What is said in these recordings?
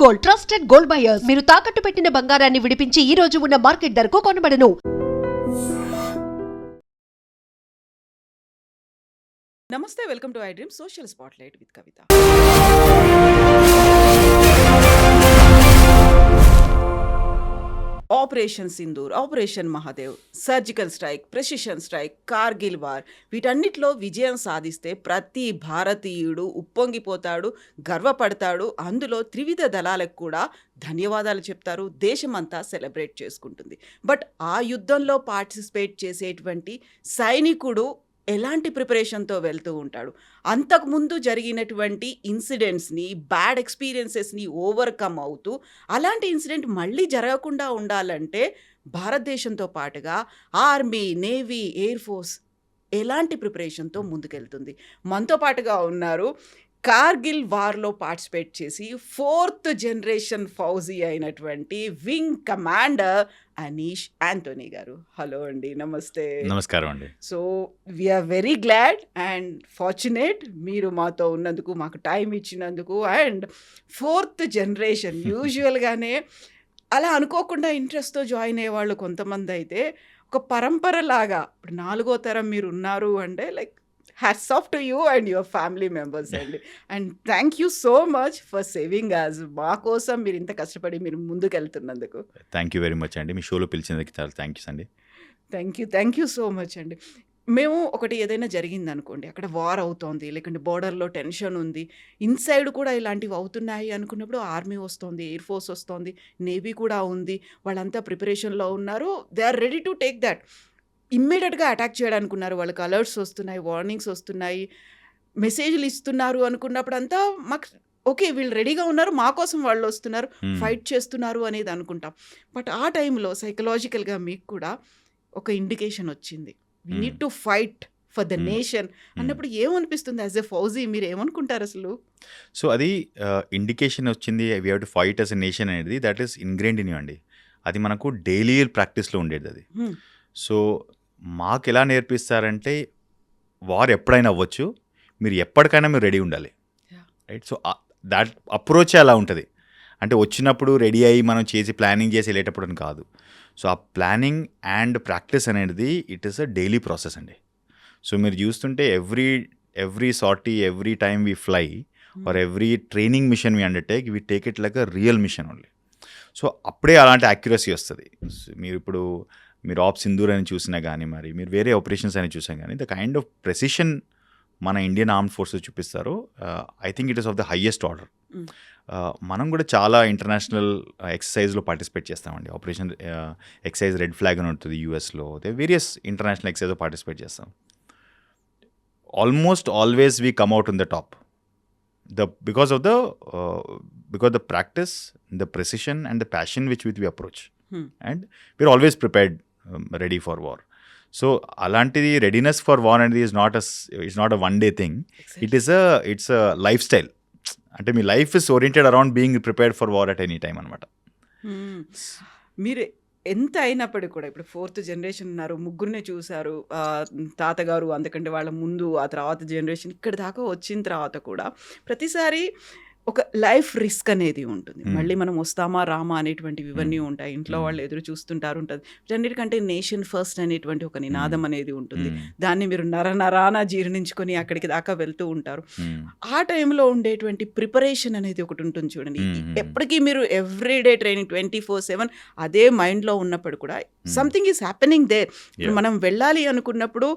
Gold, trusted gold buyers. మీరు తాకట్టు పెట్టిన బంగారాన్ని విడిపించి ఈ రోజు ఉన్న మార్కెట్ ధరకు కొనబడను. నమస్తే, welcome to I dream social spotlight with Kavitha. Operation Sindoor, operation Mahadev, surgical strike, precision strike, Kargil war, వీటన్నిటిలో విజయం సాధిస్తే ప్రతి భారతీయుడు ఉప్పొంగిపోతాడు, గర్వపడతాడు. అందులో త్రివిధ దళాలకు కూడా ధన్యవాదాలు చెప్తారు, దేశమంతా సెలబ్రేట్ చేసుకుంటుంది. బట్ ఆ యుద్ధంలో పార్టిసిపేట్ చేసేటువంటి సైనికుడు ఎలాంటి ప్రిపరేషన్తో వెళ్తూ ఉంటాడు, అంతకుముందు జరిగినటువంటి ఇన్సిడెంట్స్ని, బ్యాడ్ ఎక్స్పీరియన్సెస్ని ఓవర్కమ్ అవుతూ అలాంటి ఇన్సిడెంట్ మళ్ళీ జరగకుండా ఉండాలంటే భారతదేశంతో పాటుగా ఆర్మీ, నేవీ, ఎయిర్ ఫోర్స్ ఎలాంటి ప్రిపరేషన్తో ముందుకెళ్తుంది. మనతో పాటుగా ఉన్నారు కార్గిల్ వార్లో పార్టిసిపేట్ చేసి 4th జనరేషన్ ఫౌజీ అయినటువంటి వింగ్ కమాండర్ అనీష్ ఆంటోనీ గారు. హలో అండి, నమస్తే. నమస్కారం అండి. So we are very glad and fortunate మీరు మాతో ఉన్నందుకు, మాకు టైం ఇచ్చినందుకు. అండ్ 4th జనరేషన్ యూజువల్గానే అలా అనుకోకుండా ఇంట్రెస్ట్తో జాయిన్ అయ్యేవాళ్ళు కొంతమంది అయితే, ఒక పరంపర లాగా ఇప్పుడు 4వ తరం మీరు ఉన్నారు అంటే like hats off to you and your family members అండి. And thank you so much for saving us. మా కోసం మీరు ఇంత కష్టపడి మీరు ముందుకు వెళ్తున్నందుకు థ్యాంక్ యూ వెరీ మచ్ అండి. మీ షోలో పిలిచినందుకు చాలా థ్యాంక్స్ అండి. థ్యాంక్ యూ సో మచ్ అండి. మేము ఒకటి ఏదైనా జరిగింది అనుకోండి, అక్కడ వార్ అవుతోంది, లేకుంటే బోర్డర్లో టెన్షన్ ఉంది, ఇన్సైడ్ కూడా ఇలాంటివి అవుతున్నాయి అనుకున్నప్పుడు ఆర్మీ వస్తుంది, ఎయిర్ ఫోర్స్ వస్తుంది, నేవీ కూడా ఉంది, వాళ్ళంతా ప్రిపరేషన్లో ఉన్నారు, they are ready to take that. ఇమ్మీడియట్గా అటాక్ చేయడానికి ఉన్నారు, వాళ్ళకి అలర్ట్స్ వస్తున్నాయి, వార్నింగ్స్ వస్తున్నాయి, మెసేజ్లు ఇస్తున్నారు అనుకున్నప్పుడు అంతా మాకు ఓకే వీళ్ళు రెడీగా ఉన్నారు, మా కోసం వాళ్ళు వస్తున్నారు, ఫైట్ చేస్తున్నారు అనేది అనుకుంటాం. బట్ ఆ టైంలో సైకలాజికల్గా మీకు కూడా ఒక ఇండికేషన్ వచ్చింది, we need to fight for the nation అన్నప్పుడు ఏమనిపిస్తుంది యాజ్ ఎ ఫౌజీ? మీరు ఏమనుకుంటారు అసలు? సో అది ఇండికేషన్ వచ్చింది, we have to fight as a nation అనేది, that is ingrained in you అండి. అది మనకు డైలీ ప్రాక్టీస్లో ఉండేది అది. సో మాకు ఎలా నేర్పిస్తారంటే, వార్ ఎప్పుడైనా అవ్వచ్చు, మీరు ఎప్పటికైనా మీరు రెడీ ఉండాలి, రైట్? సో దాట్ అప్రోచ్ అలా ఉంటుంది. అంటే వచ్చినప్పుడు రెడీ అయ్యి మనం చేసి ప్లానింగ్ చేసి వెళ్ళేటప్పుడు అని కాదు. సో ఆ ప్లానింగ్ అండ్ ప్రాక్టీస్ అనేది it is a daily process అండి. సో మీరు చూస్తుంటే every sortie, every time we fly or every training mission we undertake, we take it like a real mission only. So అప్పుడే అలాంటి accuracy వస్తుంది. మీరు ఆప్ సింధూర్ అని చూసినా కానీ, మరి మీరు వేరే ఆపరేషన్స్ అని చూసినా కానీ, ద కైండ్ ఆఫ్ ప్రెసిషన్ మన ఇండియన్ ఆర్మ్డ్ ఫోర్సెస్ చూపిస్తారు. I think it is of the highest order. మనం కూడా చాలా ఇంటర్నేషనల్ ఎక్సర్సైజ్లో పార్టిసిపేట్ చేస్తామండి. ఆపరేషన్ ఎక్సర్సైజ్ రెడ్ ఫ్లాగ్ అని ఉంటుంది యూఎస్లో, వేరియస్ ఇంటర్నేషనల్ ఎక్సర్సైజ్లో పార్టిసిపేట్ చేస్తాం. Almost always we come out in the top, because the practice, the precision and the passion which we approach, and we're always prepared, ready for war. So alantidi readiness for war and is not a one day thing. Exactly. It's a lifestyle. Ante me life is oriented around being prepared for war at any time అనమాట. మీరు ఎంత అయినప్పటికీ కూడా ఇప్పుడు 4th generation ఉన్నారు, ముగ్గురినే చూశారు, తాతగారు, అంతకంటే వాళ్ళ ముందు, ఆ తర్వాత జనరేషన్ ఇక్కడి దాకా వచ్చిన తర్వాత కూడా ప్రతిసారి ఒక లైఫ్ రిస్క్ అనేది ఉంటుంది. మళ్ళీ మనం వస్తామా రామా అనేటువంటివి ఇవన్నీ ఉంటాయి, ఇంట్లో వాళ్ళు ఎదురు చూస్తుంటారు ఉంటుంది. వీటన్నిటికంటే నేషన్ ఫస్ట్ అనేటువంటి ఒక నినాదం అనేది ఉంటుంది. దాన్ని మీరు నరాన జీర్ణించుకొని అక్కడికి దాకా వెళ్తూ ఉంటారు. ఆ టైంలో ఉండేటువంటి ప్రిపరేషన్ అనేది ఒకటి ఉంటుంది చూడండి. ఎప్పటికీ మీరు ఎవ్రీడే ట్రైనింగ్ 24/7 అదే మైండ్లో ఉన్నప్పుడు కూడా సంథింగ్ ఈజ్ హ్యాపెనింగ్ దేర్. మనం వెళ్ళాలి అనుకున్నప్పుడు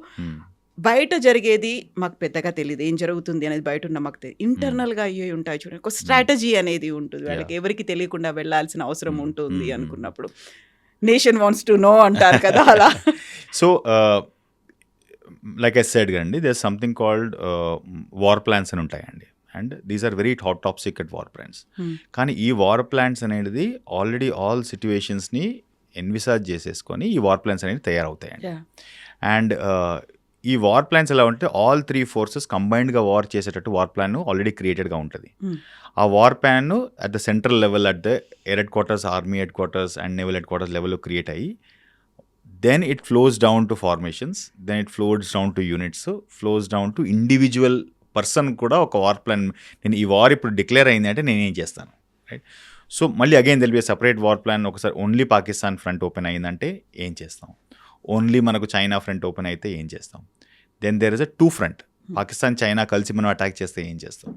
బయట జరిగేది మాకు పెద్దగా తెలియదు, ఏం జరుగుతుంది అనేది బయట ఉన్న మాకు తెలియదు. ఇంటర్నల్గా అయ్యే ఉంటాయి చూడండి, ఒక స్ట్రాటజీ అనేది ఉంటుంది, వాళ్ళకి ఎవరికి తెలియకుండా వెళ్ళాల్సిన అవసరం ఉంటుంది అనుకున్నప్పుడు. నేషన్ వాంట్స్ టు నో అంటారు కదా అలా. సో లైక్ ఐ సెడ్ అండి, there something called war plans అని ఉంటాయండి. And these are very top secret war plans. కానీ ఈ వార్ ప్లాన్స్ అనేది ఆల్రెడీ ఆల్ సిచ్యువేషన్స్ని ఎన్విసాజ్ చేసేసుకొని ఈ వార్ ప్లాన్స్ అనేది తయారవుతాయండి. అండ్ ఈ వార్ ప్లాన్స్ ఎలా ఉంటే ఆల్ 3 ఫోర్సెస్ కంబైన్డ్గా వార్ చేసేటట్టు వార్ ప్లాన్ ఆల్రెడీ క్రియేటెడ్గా ఉంటుంది. ఆ war plan at the central level, at the air head quarters, army head quarters and naval head quarters లెవెల్లో క్రియేట్ అయ్యి, then it flows down to formations, then it flows down to units, flows down to individual person కూడా ఒక war plan. నేను ఈ war ఇప్పుడు declare అయింది అంటే నేనేం చేస్తాను, రైట్. సో మళ్ళీ again there'll be separate war plan. ఒకసారి ఓన్లీ పాకిస్తాన్ ఫ్రంట్ ఓపెన్ అయ్యిందంటే ఏం చేస్తాం, ఓన్లీ మనకు చైనా ఫ్రంట్ ఓపెన్ అయితే ఏం చేస్తాం, then there is a 2 front, Pakistan China కలిసి మనం అటాక్ చేస్తే ఏం చేస్తాం,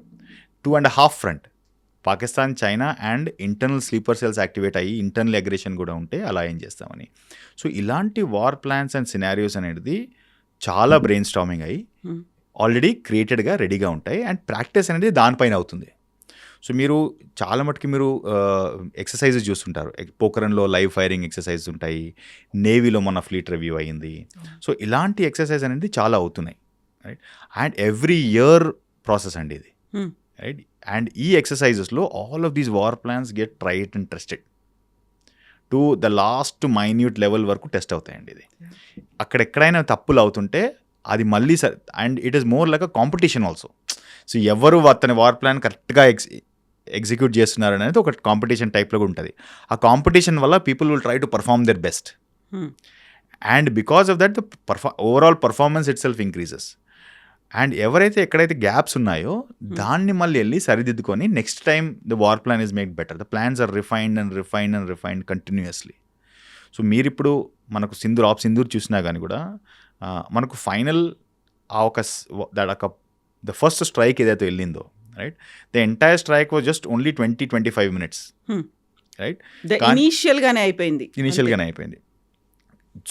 2.5 front, Pakistan China and internal sleeper cells activate అయ్యి ఇంటర్నల్ అగ్రెషన్ కూడా ఉంటే అలా ఏం చేస్తామని. సో ఇలాంటి వార్ ప్లాన్స్ అండ్ సినారియోస్ అనేది చాలా బ్రెయిన్ స్టార్మింగ్ అయ్యి ఆల్రెడీ క్రియేటెడ్గా రెడీగా ఉంటాయి అండ్ ప్రాక్టీస్ అనేది దానిపైన అవుతుంది. సో మీరు చాలా మటుకు మీరు ఎక్సర్సైజెస్ చూస్తుంటారు, పోఖరణ్లో లైవ్ ఫైరింగ్ ఎక్సర్సైజెస్ ఉంటాయి, నేవీలో మొన్న ఫ్లీట్ రివ్యూ అయ్యింది. సో ఇలాంటి ఎక్సర్సైజ్ అనేది చాలా అవుతున్నాయి, right. And every year process అండి ఇది, రైట్. అండ్ ఈ ఎక్సర్సైజెస్లో all of these war plans get tried and tested to the last minute level వరకు టెస్ట్ అవుతాయండి. ఇది అక్కడెక్కడైనా తప్పులు అవుతుంటే అది మళ్ళీ and it is more like a competition also. So ఎవరు అతని వార్ ప్లాన్ కరెక్ట్గా ఎగ్జిక్యూట్ చేస్తున్నారు అనేది ఒక కాంపిటీషన్ టైప్లో ఉంటుంది. ఆ కాంపిటీషన్ వల్ల people will try to perform their best and because of that the overall performance itself increases. And ఎవరైతే ఎక్కడైతే గ్యాప్స్ ఉన్నాయో దాన్ని మళ్ళీ వెళ్ళి సరిదిద్దుకొని next time the war plan is make better. The plans are refined continuously. So మీరు ఇప్పుడు మనకు సింధూర్ చూసినా కానీ కూడా మనకు ఫైనల్ ఆ ఒక ద ఫస్ట్ స్ట్రైక్ ఏదైతే వెళ్ళిందో, right, the entire strike was just only 20-25 minutes, right. ఇనీషియల్గానే అయిపోయింది.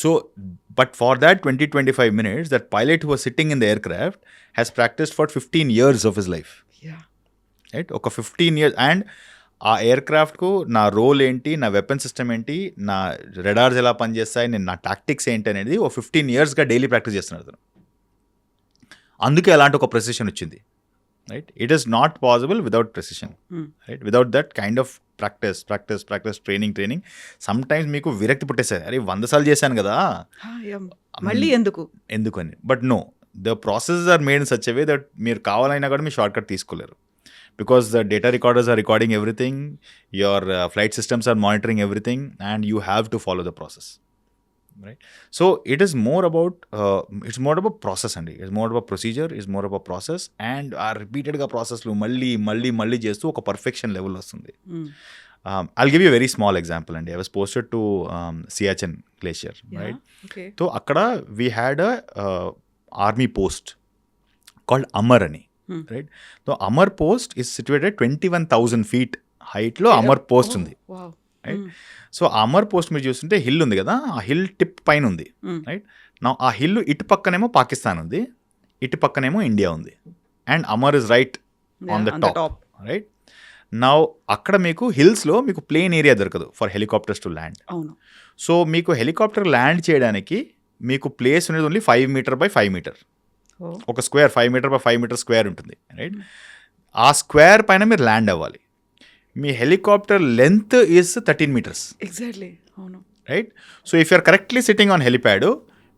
So but far that 20-25 minutes that pilot who was sitting in the aircraft has practiced for 15 years of his life, right. ఒక 15 years. And ఆ ఎయిర్క్రాఫ్ట్కు నా role ఏంటి, నా weapon system ఏంటి, నా radars ఎలా పనిచేస్తాయి, నేను నా టాక్టిక్స్ ఏంటి అనేది ఒక 15 yearsగా డైలీ ప్రాక్టీస్ చేస్తున్నారు అతను. అందుకే అలాంటి ఒక ప్రెసిషన్ వచ్చింది, right. It is not possible without precision, right. Without that kind of practice training some times మీకు విరక్తి పుట్టేసారు, అరే 100 సార్లు చేశాను కదా మళ్ళీ ఎందుకని. But no, the processes are made in such a way that మీరు కావాలైనా కూడా మీరు షార్ట్ కట్ తీసుకోలేరు. Because the data recorders are recording everything, your flight systems are monitoring everything, and you have to follow the process, right? So it is more about process and it's more about procedure, it's more about process, and our repeated ga process lo malli chestu oka perfection level vastundi. I'll give you a very small example, and I was posted to Siachen Glacier, right? Okay. So akkada we had a army post called Amar ani, right. So Amar post is situated 21,000 feet హైట్లో Amar post ఉంది, right. So Amar post మీరు చూస్తుంటే hill ఉంది కదా, ఆ hill tip పైన ఉంది, right. నా ఆ హిల్ ఇటు పక్కనేమో పాకిస్తాన్ ఉంది, ఇటు పక్కనేమో ఇండియా ఉంది, అండ్ అమర్ is right on the top, right. నా అక్కడ మీకు హిల్స్లో మీకు ప్లేన్ ఏరియా దొరకదు for helicopters to land. So మీకు హెలికాప్టర్ ల్యాండ్ చేయడానికి మీకు ప్లేస్ అనేది ఓన్లీ 5 meter by 5 meter, ఒక square 5 meter by 5 meter square ఉంటుంది, రైట్. ఆ స్క్వేర్ పైన మీరు ల్యాండ్ అవ్వాలి. మీ helicopter length is 13 meters, exactly, right. So if you're correctly sitting on helipad,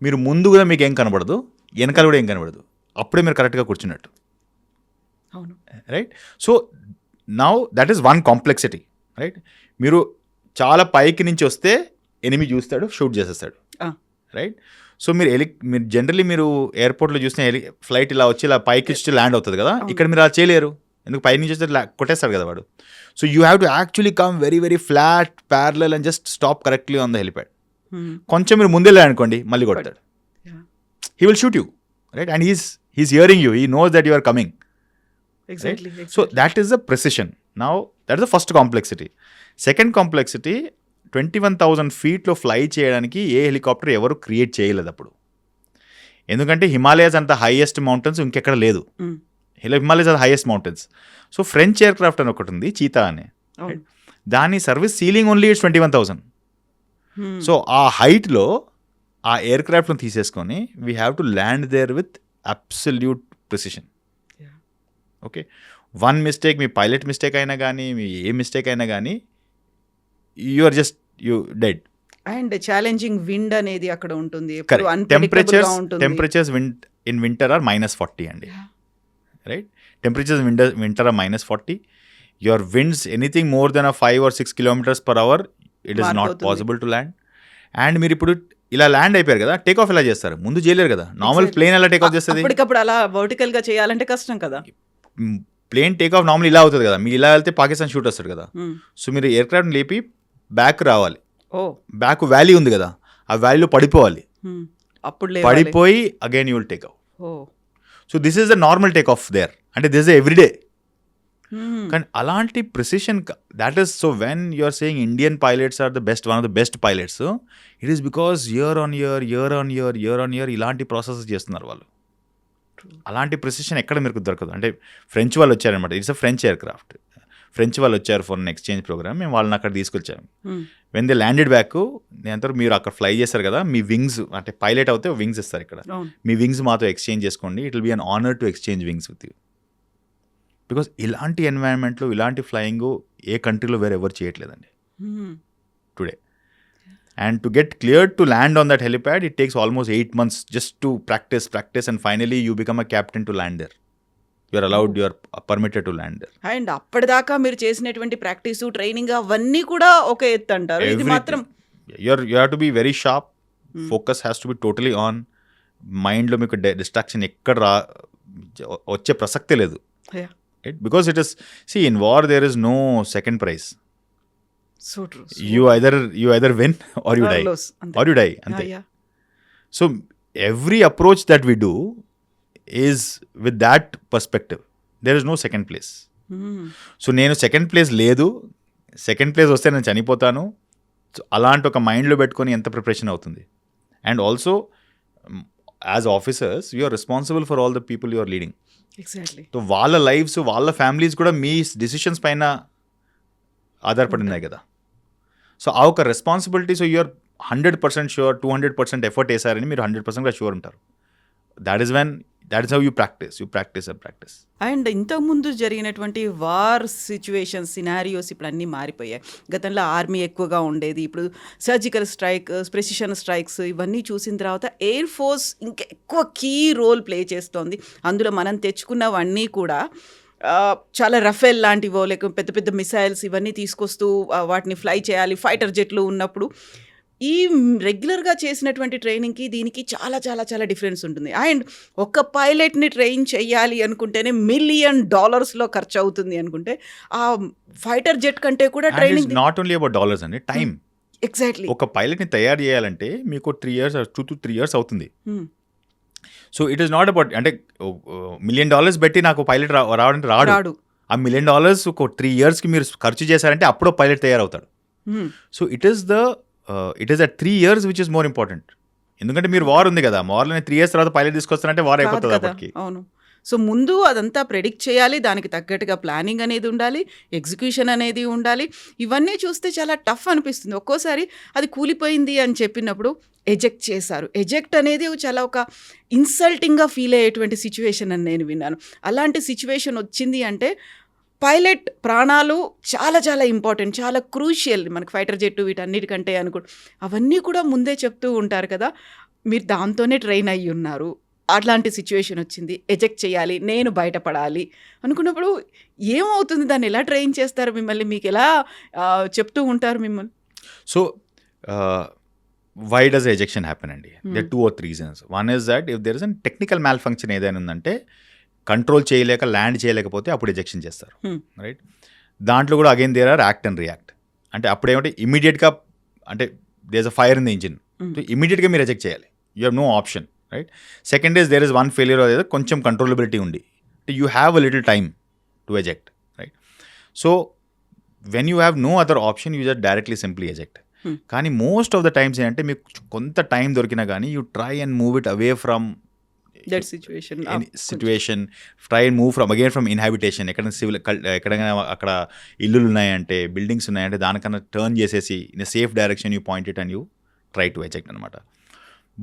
మీరు ముందు కూడా మీకు ఏం కనబడదు, వెనకాల కూడా ఏం కనబడదు, అప్పుడే మీరు కరెక్ట్గా కూర్చున్నట్టు, right. So now that is one complexity, right. మీరు చాలా పైకి నుంచి వస్తే ఎనిమి చూస్తాడు, షూట్ చేసేస్తాడు, రైట్. సో మీరు జనరల్లీ మీరు ఎయిర్పోర్ట్లో చూసిన ఫ్లైట్ ఇలా వచ్చి ఇలా పైకి వచ్చి ల్యాండ్ అవుతుంది కదా, ఇక్కడ మీరు అలా చేయలేరు, ఎందుకు పై నుంచి వస్తే కొట్టేస్తాడు కదా వాడు. So you have to actually come very very flat parallel and just stop correctly on the helipad. కొంచెం మీరు ముందే అనుకోండి మళ్ళీ కొడతాడు, he will shoot you, right. And he's hearing you, he knows that you are coming, exactly. So that is the precision. Now that is the first complexity. Second complexity, 21,000 feetలో fly చేయడానికి ఏ helicopter ఎవరు create చేయలేదు అప్పుడు, ఎందుకంటే హిమాలయాస్ అంత highest mountains ఇంకెక్కడ లేదు, Himalayas are highest mountains. So French aircraft అని ఒకటి ఉంది, చీతా అని, దాని service ceiling only it's 21,000. So ఆ హైట్లో ఆ ఎయిర్క్రాఫ్ట్ను తీసేసుకొని we have to land there with absolute precision. Okay, one mistake, మీ పైలట్ మిస్టేక్ అయినా కానీ, మీ ఏ మిస్టేక్ అయినా కానీ, you dead. And challenging wind అనేది అక్కడ ఉంటుంది, టెంపరేచర్స్ ఇన్ వింటర్ ఆర్ -40 అండి, right. Temperatures winter are -40. Your winds anything more than 5 or 6 km/h, it is not possible to land. And మీరు ఇప్పుడు ఇలా ల్యాండ్ అయిపోయారు కదా, టేక్ ఆఫ్ ఎలా చేస్తారు, ముందు చేయలేరు కదా, నార్మల్ ప్లేన్ ఎలా టేక్ ఆఫ్ చేస్తుంది, అప్పటికప్పుడు అలా వర్టికల్గా చేయాలంటే కష్టం కదా. ప్లేన్ టేక్ ఆఫ్ నార్మల్ ఇలా అవుతుంది కదా, మీరు ఇలా వెళ్తే పాకిస్తాన్ షూట్ వస్తాడు కదా. సో మీరు ఎయిర్ క్రాఫ్ట్ లేపి బ్యాక్ రావాలి, బ్యాక్ వ్యాలీ ఉంది కదా, ఆ వ్యాలీలో పడిపోవాలి, అప్పుడు పడిపోయి again you will take off. So this is the normal take off there, అంటే దిస్ ఇస్ ఎవ్రీడే. కానీ అలాంటి precision, that is, so when you are saying Indian pilots are the best, one of the best pilots, it is because year on year ఇలాంటి process చేస్తున్నారు వాళ్ళు. అలాంటి precision ఎక్కడ మీకు దొరకదు. అంటే ఫ్రెంచ్ వాళ్ళు వచ్చారనమాట, it's a French air craft. French వాళ్ళు వచ్చారు ఫర్ ఎక్స్చేంజ్ ప్రోగ్రామ్, మేము వాళ్ళని అక్కడ తీసుకొచ్చాము. వెన్ దే ల్యాండెడ్ బ్యాక్, నేను మీరు అక్కడ ఫ్లై చేస్తారు కదా, మీ వింగ్స్, అంటే పైలట్ అవుతే వింగ్స్ ఇస్తారు ఇక్కడ, మీ వింగ్స్ మాతో ఎక్స్చేంజ్ చేసుకోండి, it will be an honour to exchange wings with you. Because ఇలాంటి ఎన్వైరన్మెంట్లో ఇలాంటి ఫ్లయింగ్ ఏ కంట్రీలో వేరే ఎవరు చేయట్లేదండి today. And to get cleared to land on that helipad, it takes almost 8 months just to practice, and finally you become a captain to land there. You are allowed, you are permitted to land there. And అప్పటిదాకా మీరు చేసినటువంటి practice, training అవన్నీ కూడా ఒక ఎత్తు అంటారు. ఇది మాత్రం you have to be very sharp. Focus has to be totally on. మైండ్లో మీకు డిస్ట్రాక్షన్ ఎక్కడ వచ్చే ప్రసక్తే లేదు. Because it is, see, in war there is no second prize. So true. You either win or you die. Or you die. Ante. So every approach that we do is with that perspective. There is no second place. So నేను second place లేదు, second place వస్తే నేను చనిపోతాను, అలాంటి ఒక మైండ్లో పెట్టుకొని ఎంత ప్రిపరేషన్ అవుతుంది. And also as officers you are responsible for all the people you are leading. Exactly. So వాళ్ళ లైఫ్స్, వాళ్ళ ఫ్యామిలీస్ కూడా మీ డిసిషన్స్ పైన ఆధారపడి ఉన్నాయి కదా. సో ఆ ఒక responsibility, so you're 100% sure, 200% effort వేసారని మీరు 100% షూర్ ఉంటారు. That is how you practice. And ఇంతకుముందు జరిగినటువంటి వార్ సిచ్యువేషన్స్, సినారియోస్ ఇప్పుడు అన్నీ మారిపోయాయి. గతంలో ఆర్మీ ఎక్కువగా ఉండేది, ఇప్పుడు సర్జికల్ స్ట్రైక్, ప్రెసిషన్ స్ట్రైక్స్ ఇవన్నీ చూసిన తర్వాత ఎయిర్ ఫోర్స్ ఇంకా ఎక్కువ కీ రోల్ ప్లే చేస్తోంది. అందులో మనం తెచ్చుకున్నవన్నీ కూడా చాలా రఫేల్ లాంటివో, లేక పెద్ద పెద్ద మిసైల్స్ ఇవన్నీ తీసుకొస్తూ వాటిని ఫ్లై చేయాలి, ఫైటర్ జెట్లు ఉన్నప్పుడు. ఈ రెగ్యులర్గా చేసినటువంటి ట్రైనింగ్కి దీనికి చాలా చాలా చాలా డిఫరెన్స్ ఉంటుంది. అండ్ ఒక పైలట్ని ట్రైన్ చేయాలి అనుకుంటేనే $1 million ఖర్చు అవుతుంది అనుకుంటే, ఆ ఫైటర్ జెట్ కంటే కూడా training not only about dollars అండి, టైం. ఎగ్జాక్ట్లీ. ఒక పైలట్ని తయారు చేయాలంటే మీకు 2 to 3 years అవుతుంది. So it is not about, అంటే $1 million పెట్టి నాకు పైలట్ రావడానికి రాడు. ఆ $1 million ఒక 3 yearsకి మీరు ఖర్చు చేశారంటే అప్పుడో పైలట్ తయారవుతాడు. So it is at 3 years which is more important. ఎందుకంటే మీరు వార్ ఉంది కదా, వార్లో 3 years తర్వాత పైలట్ తీసుకొస్తారంటే వార్ అయిపోతుంది అప్పటికి. అవును. సో ముందు అదంతా ప్రెడిక్ట్ చేయాలి, దానికి తగ్గట్టుగా ప్లానింగ్ అనేది ఉండాలి, ఎగ్జిక్యూషన్ అనేది ఉండాలి. ఇవన్నీ చూస్తే చాలా టఫ్ అనిపిస్తుంది. ఒక్కోసారి అది కూలిపోయింది అని చెప్పినప్పుడు ఎజెక్ట్ చేశారు. ఎజెక్ట్ అనేది చాలా ఒక ఇన్సల్టింగ్గా ఫీల్ అయ్యేటువంటి సిచ్యువేషన్ అని నేను విన్నాను. అలాంటి సిచ్యువేషన్ వచ్చింది అంటే పైలట్ ప్రాణాలు చాలా చాలా ఇంపార్టెంట్, చాలా క్రూషియల్ మనకి ఫైటర్ జెట్టు వీటన్నిటికంటే అవన్నీ కూడా ముందే చెప్తూ ఉంటారు కదా. మీరు దాంతోనే ట్రైన్ అయ్యి ఉన్నారు. అట్లాంటి సిచ్యువేషన్ వచ్చింది, ఎజెక్ట్ చేయాలి, నేను బయటపడాలి అనుకున్నప్పుడు ఏమవుతుంది? దాన్ని ఎలా ట్రైన్ చేస్తారు మిమ్మల్ని? మీకు ఎలా చెప్తూ ఉంటారు మిమ్మల్ని? So why does ejection happen అండి? There 2 or 3 reasons. One is that if there is a technical malfunction ఏదైనా ఉందంటే, కంట్రోల్ చేయలేక ల్యాండ్ చేయలేకపోతే అప్పుడు ఎజెక్షన్ చేస్తారు, రైట్? దాంట్లో కూడా again there are act and react. అంటే అప్పుడు ఏమంటే ఇమీడియట్గా, అంటే there is a fire in the engine, so ఇమీడియట్గా మీరు ఎజెక్ట్ చేయాలి, you have no option, right? Second is there is one failure, అదే కొంచెం కంట్రోలబిలిటీ ఉండి, you have a little time to eject, right? So when you have no other option, you just directly simply eject. కానీ most of the times ఏంటంటే మీకు కొంత time దొరికినా కానీ you try and move it away from that situation, try and move from inhabitation. ఎక్కడైనా అక్కడ ఇల్లులు ఉన్నాయంటే, బిల్డింగ్స్ ఉన్నాయంటే దానికన్నా టర్న్ చేసేసి in safe direction you point it and you try to eject అనమాట.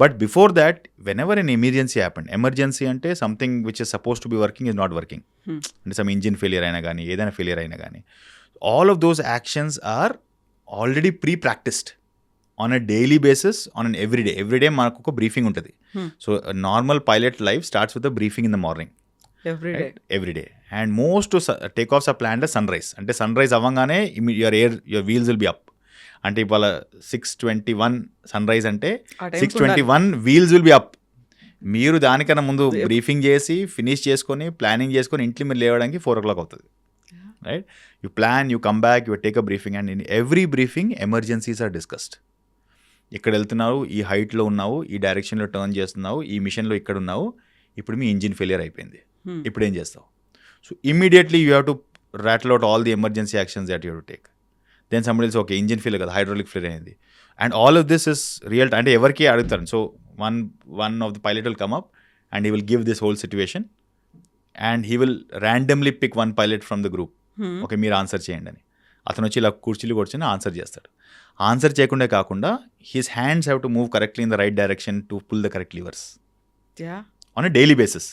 But before that, whenever an emergency happened, emergency అంటే something which is suppose to be working is not working, అంటే some engine failure అయినా కానీ, ఏదైనా failure అయినా కానీ, all of those actions are already pre practised on a daily basis, on an everyday మనకు ఒక briefing ఉంటుంది. So normal pilot life starts with the briefing in the morning everyday. And most take offs are planned sunrise. అంటే sunrise అవ్వగానే your wheels will be up. అంటే ఇవాళ 6:21 sun rise అంటే 6:21 wheels will be up. మీరు దానికన్నా ముందు briefing చేసి finish చేసుకొని ప్లానింగ్ చేసుకొని ఇంట్లో మీరు లేవడానికి 4 o'clock అవుతుంది, right? You plan, you come back, you take a briefing, and in every briefing emergencies are discussed. ఇక్కడ వెళ్తున్నావు, ఈ హైట్లో ఉన్నావు, ఈ డైరెక్షన్లో టర్న్ చేస్తున్నావు, ఈ మిషన్లో ఇక్కడ ఉన్నావు, ఇప్పుడు మీ ఇంజిన్ ఫెయిలియర్ అయిపోయింది, ఇప్పుడు ఏం చేస్తావు? So immediately you have to rattle out all the emergency actions that you have to take. Then somebody else, okay engine fail కదా, హైడ్రాలిక్ ఫెయిల్ అయింది, and all of this is real. అంటే ఎవరికి అడుగుతారు. So one of the pilot will come up and he will give this whole situation and he will randomly pick one pilot from the group. Okay మీరు answer చేయండి అని. అతను వచ్చి ఇలా కూర్చుని ఆన్సర్ చేస్తాడు. ఆన్సర్ చేయకుండా కాకుండా his hands have to move correctly in the right direction to pull the correct levers on a daily basis,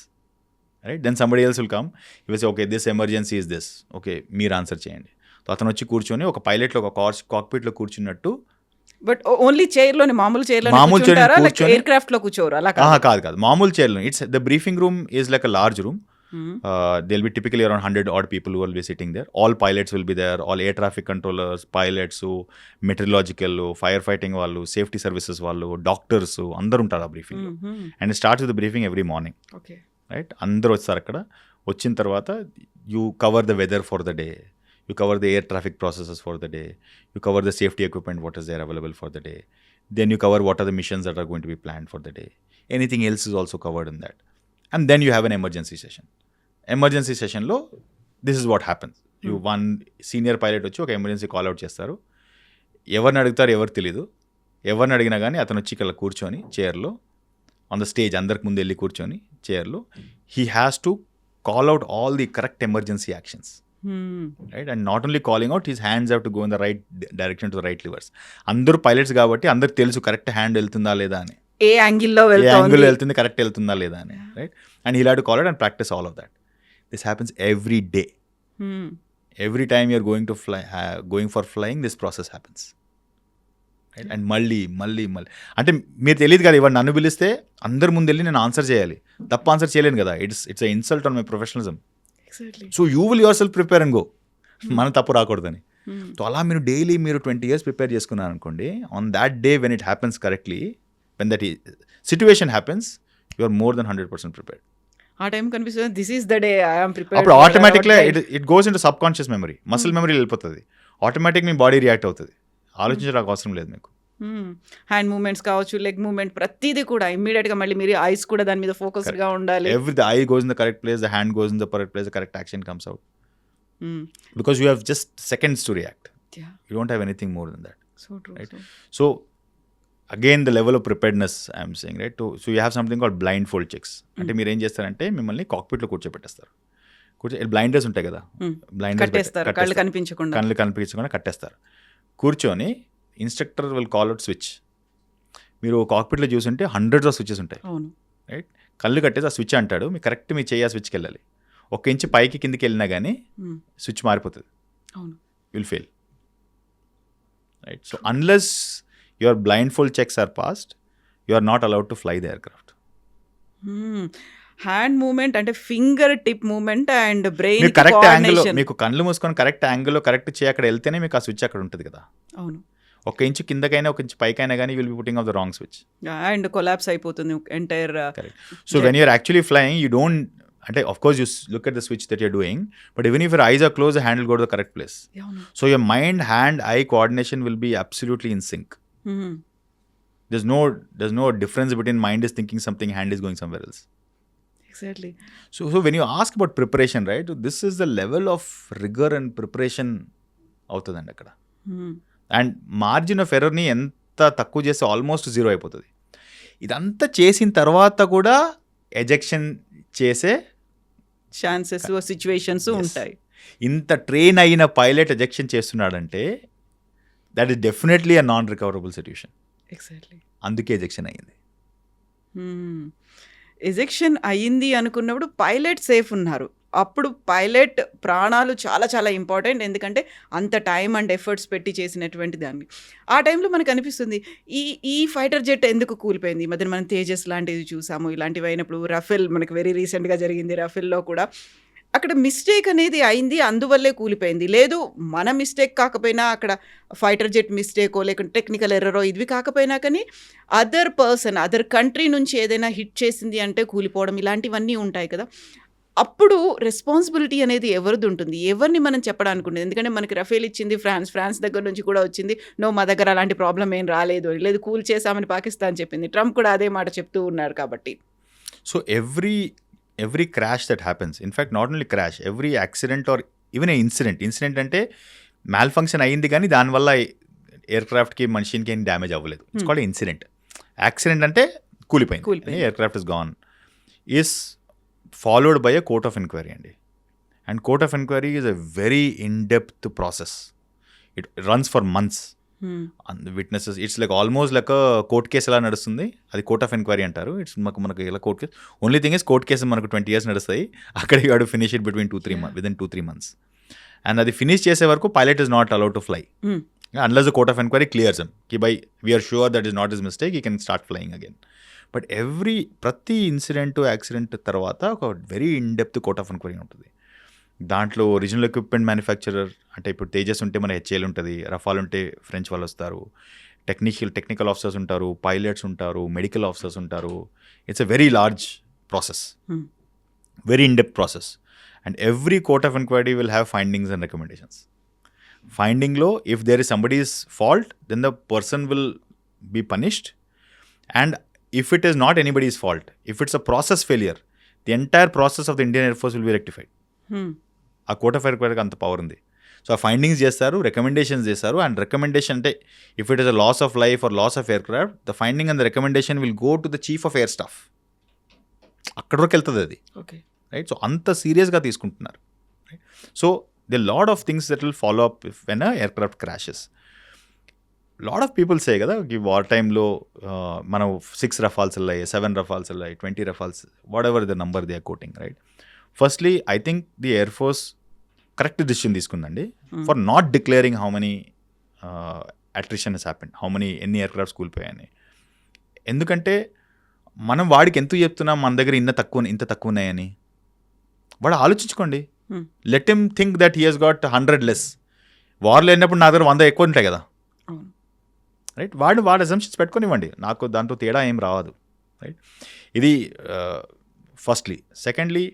right? Then somebody else will come, he will say okay this emergency is this, okay మీరు answer చేయండి. So అతను వచ్చి కూర్చొని ఒక పైలట్లో ఒక కాక్పిట్లో కూర్చున్నట్టు, but only చైర్లోనే, మామూలు చైర్లో ఎయిర్ క్రాఫ్ట్ లో కూర్చోరు అలా కాదు, మామూలు చైర్లో. It's the briefing room is like a large room. There'll be typically around 100 odd people who will be sitting there. All pilots will be there, all air traffic controllers, pilots, meteorological, firefighting వాళ్ళు, safety services వాళ్ళు, doctors అందరూ ఉంటారు ఆ briefing. And starts with the briefing every morning, right? అందరూ వస్తారు. అక్కడ వచ్చిన తర్వాత you cover the weather for the day, you cover the air traffic processes for the day, you cover the safety equipment what is there available for the day, then you cover what are the missions that are going to be planned for the day, anything else is also covered in that. And then you have an emergency session. Emergency సెషన్లో this is what happens. You one senior pilot వచ్చి ఒక emergency callout చేస్తారు. ఎవరిని అడుగుతారు ఎవరు తెలీదు. ఎవరిని అడిగినా కానీ అతను వచ్చి ఇక్కడ కూర్చొని చైర్లో ఆన్ ద స్టేజ్ అందరికి ముందు వెళ్ళి కూర్చొని చైర్లో he has to call out all the correct emergency actions, right? And not only calling out, his hands have to go in the right direction to the right levers. అందరూ pilots కాబట్టి అందరికి తెలుసు correct hand వెళ్తుందా లేదా అని, ఏ యాంగిల్లో వెళ్తుంది, correct వెళ్తుందా లేదా అని, right? And he have to call out and practice all of that. This happens every day. Every time you're going for flying, this process happens. Right? And మళ్ళీ అంటే మీరు తెలియదు కదా, ఇవాళ నన్ను పిలిస్తే అందరి ముందు వెళ్ళి నేను ఆన్సర్ చేయాలి, తప్ప ఆన్సర్ చేయలేను కదా. It's a insult on my professionalism. So you will your self prepare and go, మన తప్పు రాకూడదని. సో అలా మీరు డైలీ 20 years ప్రిపేర్ చేసుకున్నారు అనుకోండి, on that day when it happens correctly, when that situation happens, you are more than 100% prepared. ఆ time కనిపిస్తుంది this is the day I am prepared. అప్పుడు ఆటోమేటిక్గా it goes into subconscious memory, muscle memory వెళ్ళిపోతుంది. Automatic మీ body react అవుతుంది, ఆలోచించడానికి అవసరం లేదు మీకు. హ్యాండ్ మూమెంట్స్ కావచ్చు, లెగ్ మూమెంట్, ప్రతిదీ కూడా ఇమ్మీడియట్గా మళ్ళీ మీరు ఐస్ కూడా దాని మీద ఫోకస్డ్గా ఉండాలి. The I goes in the correct place, the hand goes in the correct place, the correct action comes out. Because you have just seconds to react, you don't have anything more than that, right? So again the level of preparedness I'm saying, right? So you have something called blind fold checks. అంటే మీరు ఏం చేస్తారంటే మిమ్మల్ని కాక్పిట్లో కూర్చోబెట్టేస్తారు. Blinders ఉంటాయి కదా, blinders కళ్ళు కనిపించకుండా కట్టేస్తారు. కూర్చొని instructor will call out switch. మీరు కాక్పిట్లో చూసుంటే హండ్రెడ్స్ ఆఫ్ స్విచెస్ ఉంటాయి, రైట్? కళ్ళు కట్టేసి ఆ స్విచ్ అంటాడు, మీకు కరెక్ట్ మీ చెయ్యి ఆ స్విచ్కి వెళ్ళాలి. 1 ఇంచ్ పైకి కిందికి వెళ్ళినా కానీ స్విచ్ మారిపోతుంది, will fail, right? So unless your blindfold checks are passed, you are not allowed to fly the aircraft. Hand moment అంటే finger tip moment and brain correct యాంగిల్లో, మీకు కళ్ళు మూసుకొని కరెక్ట్ యాంగిల్లో కరెక్ట్ చేయి అక్కడ వెళ్తేనే మీకు ఆ స్విచ్ అక్కడ ఉంటుంది కదా. అవును, 1 ఇంచ్ కిందకైనా 1 ఇంచ్ పైకైనా కానీ will be putting off the wrong switch and collapse అయిపోతుంది entire. So when you're actually flying you don't, అంటే of course you look at the switch that you're doing, but even if your eyes are close, the hand will go to the correct place. So your mind hand eye coordination will be absolutely in sync. There's no difference between mind is thinking something, hand is going somewhere else. Exactly. So when you ask about preparation, right, this is the level of rigor and preparation అవుతుందండి అక్కడ. And margin of ఎర్రర్ని ఎంత తక్కువ చేస్తే almost 0 అయిపోతుంది. ఇదంతా చేసిన తర్వాత కూడా ఎజెక్షన్ చేసే ఛాన్సెస్, సిచ్యువేషన్స్ ఉంటాయి. ఇంత ట్రైన్ అయిన పైలట్ ఎజెక్షన్ చేస్తున్నాడంటే that is definitely a non recoverable situation. Exactly, అందుకే ఎజెక్షన్ అయ్యింది. ఎజెక్షన్ అయ్యింది అనుకున్నప్పుడు పైలట్ సేఫ్ ఉన్నారు. అప్పుడు పైలట్ ప్రాణాలు చాలా చాలా ఇంపార్టెంట్, ఎందుకంటే అంత టైం అండ్ ఎఫర్ట్స్ పెట్టి చేసినటువంటి దాన్ని. ఆ టైంలో మనకు అనిపిస్తుంది ఈ ఫైటర్ జెట్ ఎందుకు కూలిపోయింది. ఈ మధ్యన మనం తేజస్ లాంటివి చూసాము, ఇలాంటివి అయినప్పుడు రఫేల్ మనకు వెరీ రీసెంట్గా జరిగింది. రఫేల్లో కూడా అక్కడ మిస్టేక్ అనేది అయింది, అందువల్లే కూలిపోయింది. లేదు మన మిస్టేక్ కాకపోయినా అక్కడ ఫైటర్ జెట్ మిస్టేకో లేకుంటే టెక్నికల్ ఎర్రరో ఇవి కాకపోయినా కానీ అదర్ పర్సన్ అదర్ కంట్రీ నుంచి ఏదైనా హిట్ చేసింది అంటే కూలిపోవడం ఇలాంటివన్నీ ఉంటాయి కదా. అప్పుడు రెస్పాన్సిబిలిటీ అనేది ఎవరిది ఉంటుంది, ఎవరిని మనం చెప్పడానికి ఉంటుంది? ఎందుకంటే మనకి రఫేల్ ఇచ్చింది ఫ్రాన్స్ దగ్గర నుంచి కూడా వచ్చింది, నో మా దగ్గర అలాంటి ప్రాబ్లం ఏం రాలేదు అని, లేదు కూల్ చేసామని పాకిస్తాన్ చెప్పింది, ట్రంప్ కూడా అదే మాట చెప్తూ ఉన్నారు. కాబట్టి so every crash that happens, in fact not only crash, every accident or even a incident అంటే మ్యాల్ ఫంక్షన్ అయ్యింది కానీ దానివల్ల ఎయిర్ క్రాఫ్ట్కి మనిషికి ఏం డ్యామేజ్ అవ్వలేదు, ఇట్స్ కాల్డ్ ఇన్సిడెంట్. యాక్సిడెంట్ అంటే కూలిపోయింది, aircraft is gone, is followed by a court of enquiry అండి. And court of enquiry is a very in depth process, it runs for months. Witnesses, it's like almost like court case ఎలా నడుస్తుంది అది court of enquiry అంటారు. It's మనకు ఇలా court case, only thing is court case మనకు 20 years నడుస్తాయి, అక్కడ you have to finish it between 2-3 months, within 2-3 months. And అది ఫినిష్ చేసే వరకు pilot is not allowed to fly unless the court of enquiry clears him కి by we're sure that is not his mistake, you can start flying again. But ప్రతి incident accident తర్వాత ఒక very in depth court of enquiry ఉంటుంది. దాంట్లో original equipment manufacturer అంటే ఇప్పుడు తేజస్ ఉంటే మన హెచ్ఏఎల్ ఉంటుంది, రఫాల్ ఉంటే ఫ్రెంచ్ వాళ్ళు వస్తారు, టెక్నికల్ ఆఫీసర్స్ ఉంటారు, పైలట్స్ ఉంటారు, మెడికల్ ఆఫీసర్స్ ఉంటారు. It's a very large process, very in depth process. And every court of enquiry will have findings and recommendations. ఫైండింగ్లో if there is somebody's fault then the person will be punished. And if it is not anybody's fault, if it's a process failure, the entire process of the Indian Air Force will be rectified. ఆ court of ఎంక్వైరీకి అంత power ఉంది. So ఆ findings చేస్తారు, recommendations చేస్తారు. And recommendation అంటే if it is a loss of life or loss of aircraft, the finding and the recommendation will go to the chief of air staff. అక్కడ వరకు వెళ్తుంది అది, right? So అంత సీరియస్గా తీసుకుంటున్నారు, right? So the lot of things that will follow up when a aircraft crashes. Lot of people say కదా ఈ war టైంలో మనం 6 Rafales వెళ్ళాయి, 7 Rafales వెళ్ళాయి, 20 Rafales, whatever the number they are quoting, right? Firstly I think the air force correct decision తీసుకుందండి for not declaring how many attrition has happened, ఎన్ని aircrafts కూలిపోయాయని. ఎందుకంటే మనం వాడికి ఎంత చెప్తున్నాం మన దగ్గర ఇంత తక్కువ ఉన్నాయని, వాడు ఆలోచించుకోండి. Let him think that he he's got 100 less. వార్లో వెళ్ళినప్పుడు నా దగ్గర 100 ఎక్కువ ఉంటాయి కదా, రైట్? వాడు అజంప్షన్స్ పెట్టుకొనివ్వండి, నాకు దాంతో తేడా ఏం రావదు, రైట్? ఇది firstly. Secondly,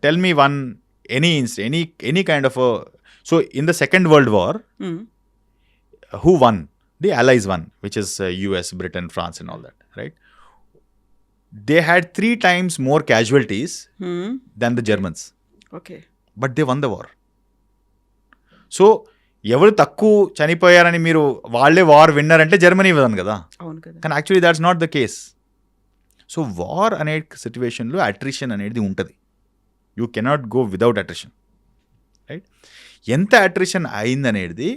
tell me one any kind of so in the second world war who won? The Allies won, which is US, Britain, France and all that, right? They had 3 times more casualties than the Germans. Okay. But they won the war. So ఎవరు తక్కువ చనిపోయారని మీరు వాళ్ళే war winner అంటే Germany ఇవ్వదాను కదా, కానీ actually that's not the case. So war అనే సిచ్యువేషన్లో అట్రిషన్ అనేది ఉంటుంది, you cannot go without attrition, right? ఎంత అట్రిషన్ అయిందనేది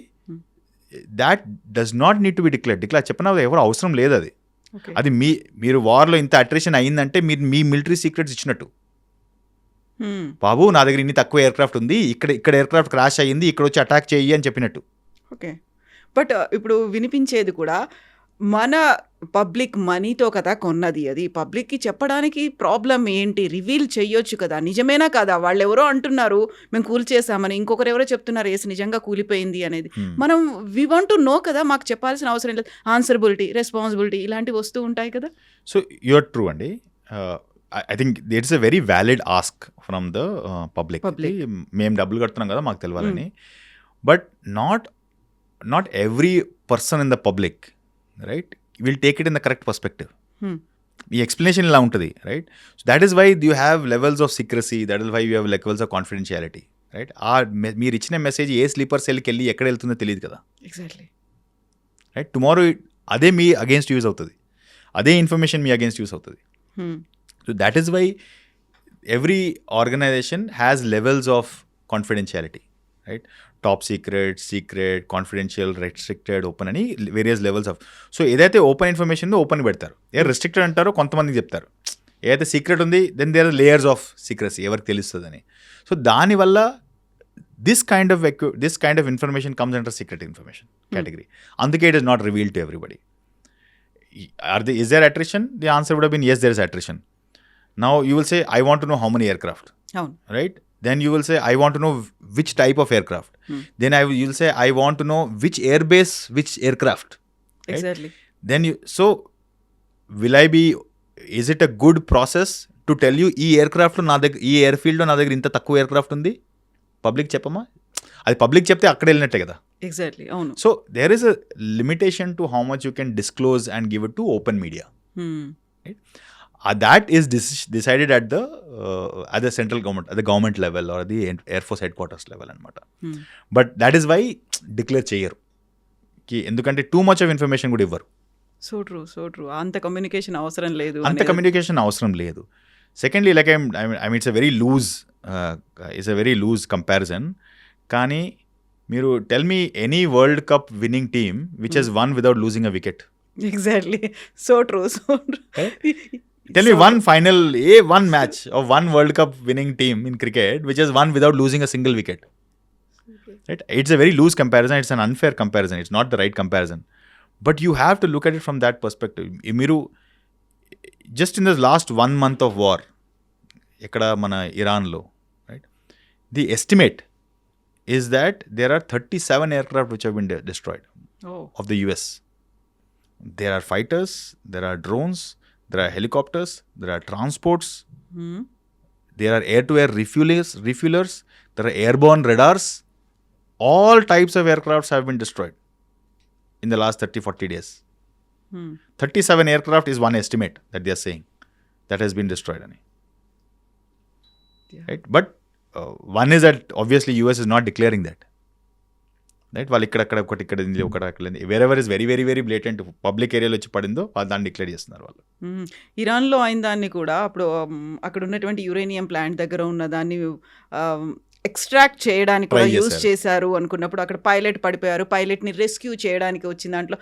that does not need to be declare చెప్పిన ఎవరు అవసరం లేదు. అది మీరు వార్లో ఇంత అట్రిషన్ అయిందంటే మీరు మీ మిలిటరీ సీక్రెట్స్ ఇచ్చినట్టు. బాబు నా దగ్గర ఇన్ని తక్కువ ఎయిర్ క్రాఫ్ట్ ఉంది, ఇక్కడ ఎయిర్ క్రాఫ్ట్ క్రాష్ అయ్యింది, ఇక్కడ వచ్చి అటాక్ చెయ్యి అని చెప్పినట్టు. ఓకే. బట్ ఇప్పుడు వినిపించేది కూడా మన పబ్లిక్ మనీతో కదా కొన్నది, అది పబ్లిక్కి చెప్పడానికి ప్రాబ్లం ఏంటి? రివీల్ చెయ్యొచ్చు కదా, నిజమేనా కదా? వాళ్ళు ఎవరో అంటున్నారు మేము కూల్ చేసామని, ఇంకొకరు ఎవరో చెప్తున్నారు ఏసి నిజంగా కూలిపోయింది అనేది. మనం వి వాంట్ టు నో కదా, మాకు చెప్పాల్సిన అవసరం లేదు. ఆన్సరబిలిటీ, రెస్పాన్సిబిలిటీ ఇలాంటివి వస్తూ ఉంటాయి కదా. సో యూఆర్ ట్రూ అండి. I think it's a very valid ask from the public. మేము డబ్బులు కడుతున్నాం కదా మాకు తెలియాలని. But not every person in the public, right, will take it in the correct perspective. ఈ ఎక్స్ప్లెనేషన్ ఇలా ఉంటుంది, right? So that is why you have levels of secrecy, that is why you have levels of confidentiality, right? మీరు ఇచ్చిన message ఏ sleeper సెల్కి వెళ్ళి ఎక్కడ వెళ్తుందో తెలియదు కదా, ఎగ్జాక్ట్లీ, రైట్? టుమారో అదే మీ అగేన్స్ట్ యూజ్ అవుతుంది, అదే ఇన్ఫర్మేషన్ మీ అగేన్స్ట్ యూజ్ అవుతుంది. So that is why every organization has levels of confidentiality, right? Top secret, confidential, restricted, open అని వేరియస్ లెవెల్స్ ఆఫ్. సో ఏదైతే ఓపెన్ ఇన్ఫర్మేషన్ ఉందో ఓపెన్ పెడతారు, ఏ restricted అంటారో కొంతమందికి చెప్తారు. ఏదైతే సీక్రెట్ ఉంది then there are layers of secrecy, ఎవరికి తెలుస్తుందని. సో దానివల్ల this kind of information comes under secret information category. అందుకే it is not revealed to everybody. Is there attrition? The answer would have been yes, there is attrition. Now you will say, I want to know how many aircraft, right? then you will say I want to know which type of aircraft. Then you'll say I want to know which airbase, which aircraft. Right? Exactly. Then will I be, is it a good process to tell you ఈ ఎయిర్క్రాఫ్ట్లో నా దగ్గర, ఈ air ఫీల్డ్లో నా దగ్గర ఇంత తక్కువ aircraft ఉంది, పబ్లిక్ చెప్పమా? అది పబ్లిక్ చెప్తే అక్కడ వెళ్ళినట్టే కదా. ఎగ్జాక్ట్లీ, అవును. So there is a limitation to how much you can disclose and give it to open media. That is decided at the central government, at the government level or the Air Force headquarters level అనమాట. But that is why declare చేయరు, ఎందుకంటే too much of information కూడా ఇవ్వరు. So true. అంత communication అవసరం లేదు. అంత communication అవసరం లేదు. Secondly, like I mean it's a very loose comparison. కానీ మీరు tell me any world cup winning team which has won without losing a wicket. Exactly, so true. Tell me one final, one match of one World Cup winning team in cricket which has won without losing a single wicket. Right? It's a very loose comparison. It's an unfair comparison. It's not the right comparison. But you have to look at it from that perspective. Miru, just in this last 1 month of war, ekkada mana Iran lo, right? The estimate is that there are 37 aircraft which have been destroyed of the US. There are fighters, there are drones, there are helicopters, there are transports, there are air-to-air refuelers, there are airborne radars. All types of aircrafts have been destroyed in the last 30-40 days. 37 aircraft is one estimate that they are saying that has been destroyed. Right? But one is that obviously US is not declaring that. Right, వాళ్ళు ఇక్కడ ఒకటి wherever is very very very blatant public ఏరియాలో వచ్చి పడిందో వాళ్ళు దాన్ని declare చేస్తున్నారు వాళ్ళు. ఇరాన్లో అయిన దాన్ని కూడా అప్పుడు అక్కడ ఉన్నటువంటి యురేనియం ప్లాంట్ దగ్గర ఉన్న దాన్ని ఎక్స్ట్రాక్ట్ చేయడానికి కూడా యూజ్ చేశారు అనుకున్నప్పుడు అక్కడ పైలట్ పడిపోయారు. పైలట్ని రెస్క్యూ చేయడానికి వచ్చిన దాంట్లో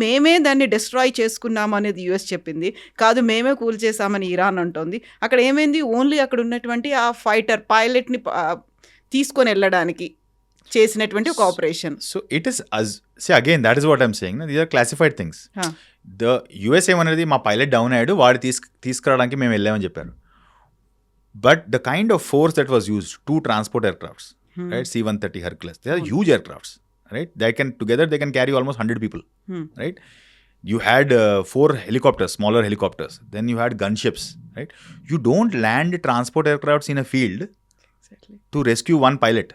మేమే దాన్ని డిస్ట్రాయ్ చేసుకున్నాము అనేది యూఎస్ చెప్పింది. కాదు, మేమే కూల్ చేసామని ఇరాన్ అంటోంది. అక్కడ ఏమైంది, ఓన్లీ అక్కడ ఉన్నటువంటి ఆ ఫైటర్ పైలట్ని తీసుకొని వెళ్ళడానికి చేసినటువంటి ఒక operation. So it is again that is what I'm saying, these are classified things. The US ఏమనేది మా పైలట్ డౌన్ అయ్యాడు, వాడు తీసుకురావడానికి మేము వెళ్ళామని చెప్పారు. But the kind of force that was used to transport aircrafts, right, C-130 Hercules, they are huge aircrafts, right, they can carry almost 100 people, right? You had 4 helicopters, smaller helicopters, then you had gunships, right? You don't land transport aircrafts in a field to rescue one pilot.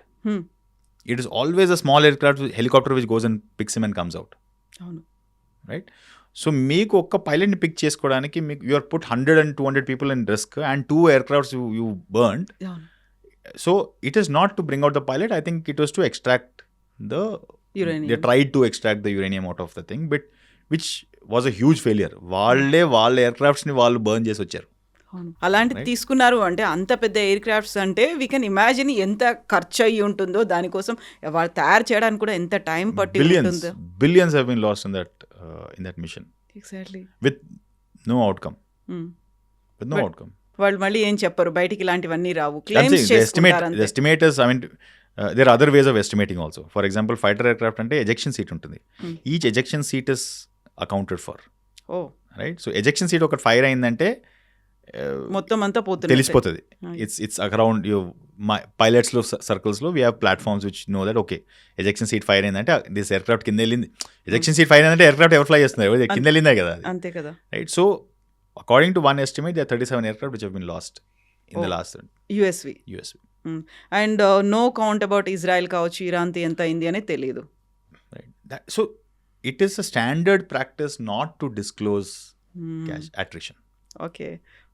It is always a small helicopter which goes and picks him and comes out. Right? So, మీకు ఒక్క పైలట్ని pick చేసుకోవడానికి మీకు you are put 100 and 200 people in risk and 2 aircrafts you burned. So, it is not to bring out the pilot. I think it was to extract the uranium. They tried to extract the uranium out of the thing, but which was a huge failure. వాళ్ళ ఎయిర్క్రాఫ్ట్స్ని వాళ్ళు burn చేసి వచ్చారు. అలాంటిది తీసుకున్నారు అంటే అంత పెద్ద air crafts అంటే వీ కెన్ ఇమాజిన్ ఎంత ఖర్చు అయ్యి ఉంటుందో, దానికోసం వాళ్ళు తయారు చేయడానికి కూడా ఎంత టైం పట్టి ఉంటుందో. Billions have been lost in that mission. Exactly. With no outcome. With no outcome. వాళ్ళు మళ్ళీ ఏం చెప్పరు, బయటికి ఇలాంటివన్నీ రావు, క్లెయిమ్స్ చేసుకుంటారు. The estimators, I mean, there are other ways of estimating also. For example, fighter aircraft అంటే ejection seat ఉంటుంది. Each ejection seat is accounted for. Right? So ejection seat ఒకటి ఫైర్ అయిందంటే మొత్తం అంతా పోతుంది, తెలిసిపోతుంది. ఇట్స్ అరౌండ్ పైలట్స్ లో circles లో we have platforms which know that okay ejection seat fire అయిందంటే దిస్ ఎయిర్క్రాఫ్ట్ కింద వెళ్ళింది. ఎజెక్షన్ సీట్ ఫైర్ అయిందంటే ఎయిర్క్రాఫ్ట్ ఎవరు ఫ్లై చేస్తున్నారు, కింద వెళ్ళిందే కదా, అంతే కదా, right? So according to one estimate there are 37 aircraft which have been lost in the last USV. And no count about Israel కావచ్చు, ఇరాన్ది ఎంత అయింది అనేది తెలియదు. Right. So it is a standard practice not to disclose attrition. Okay.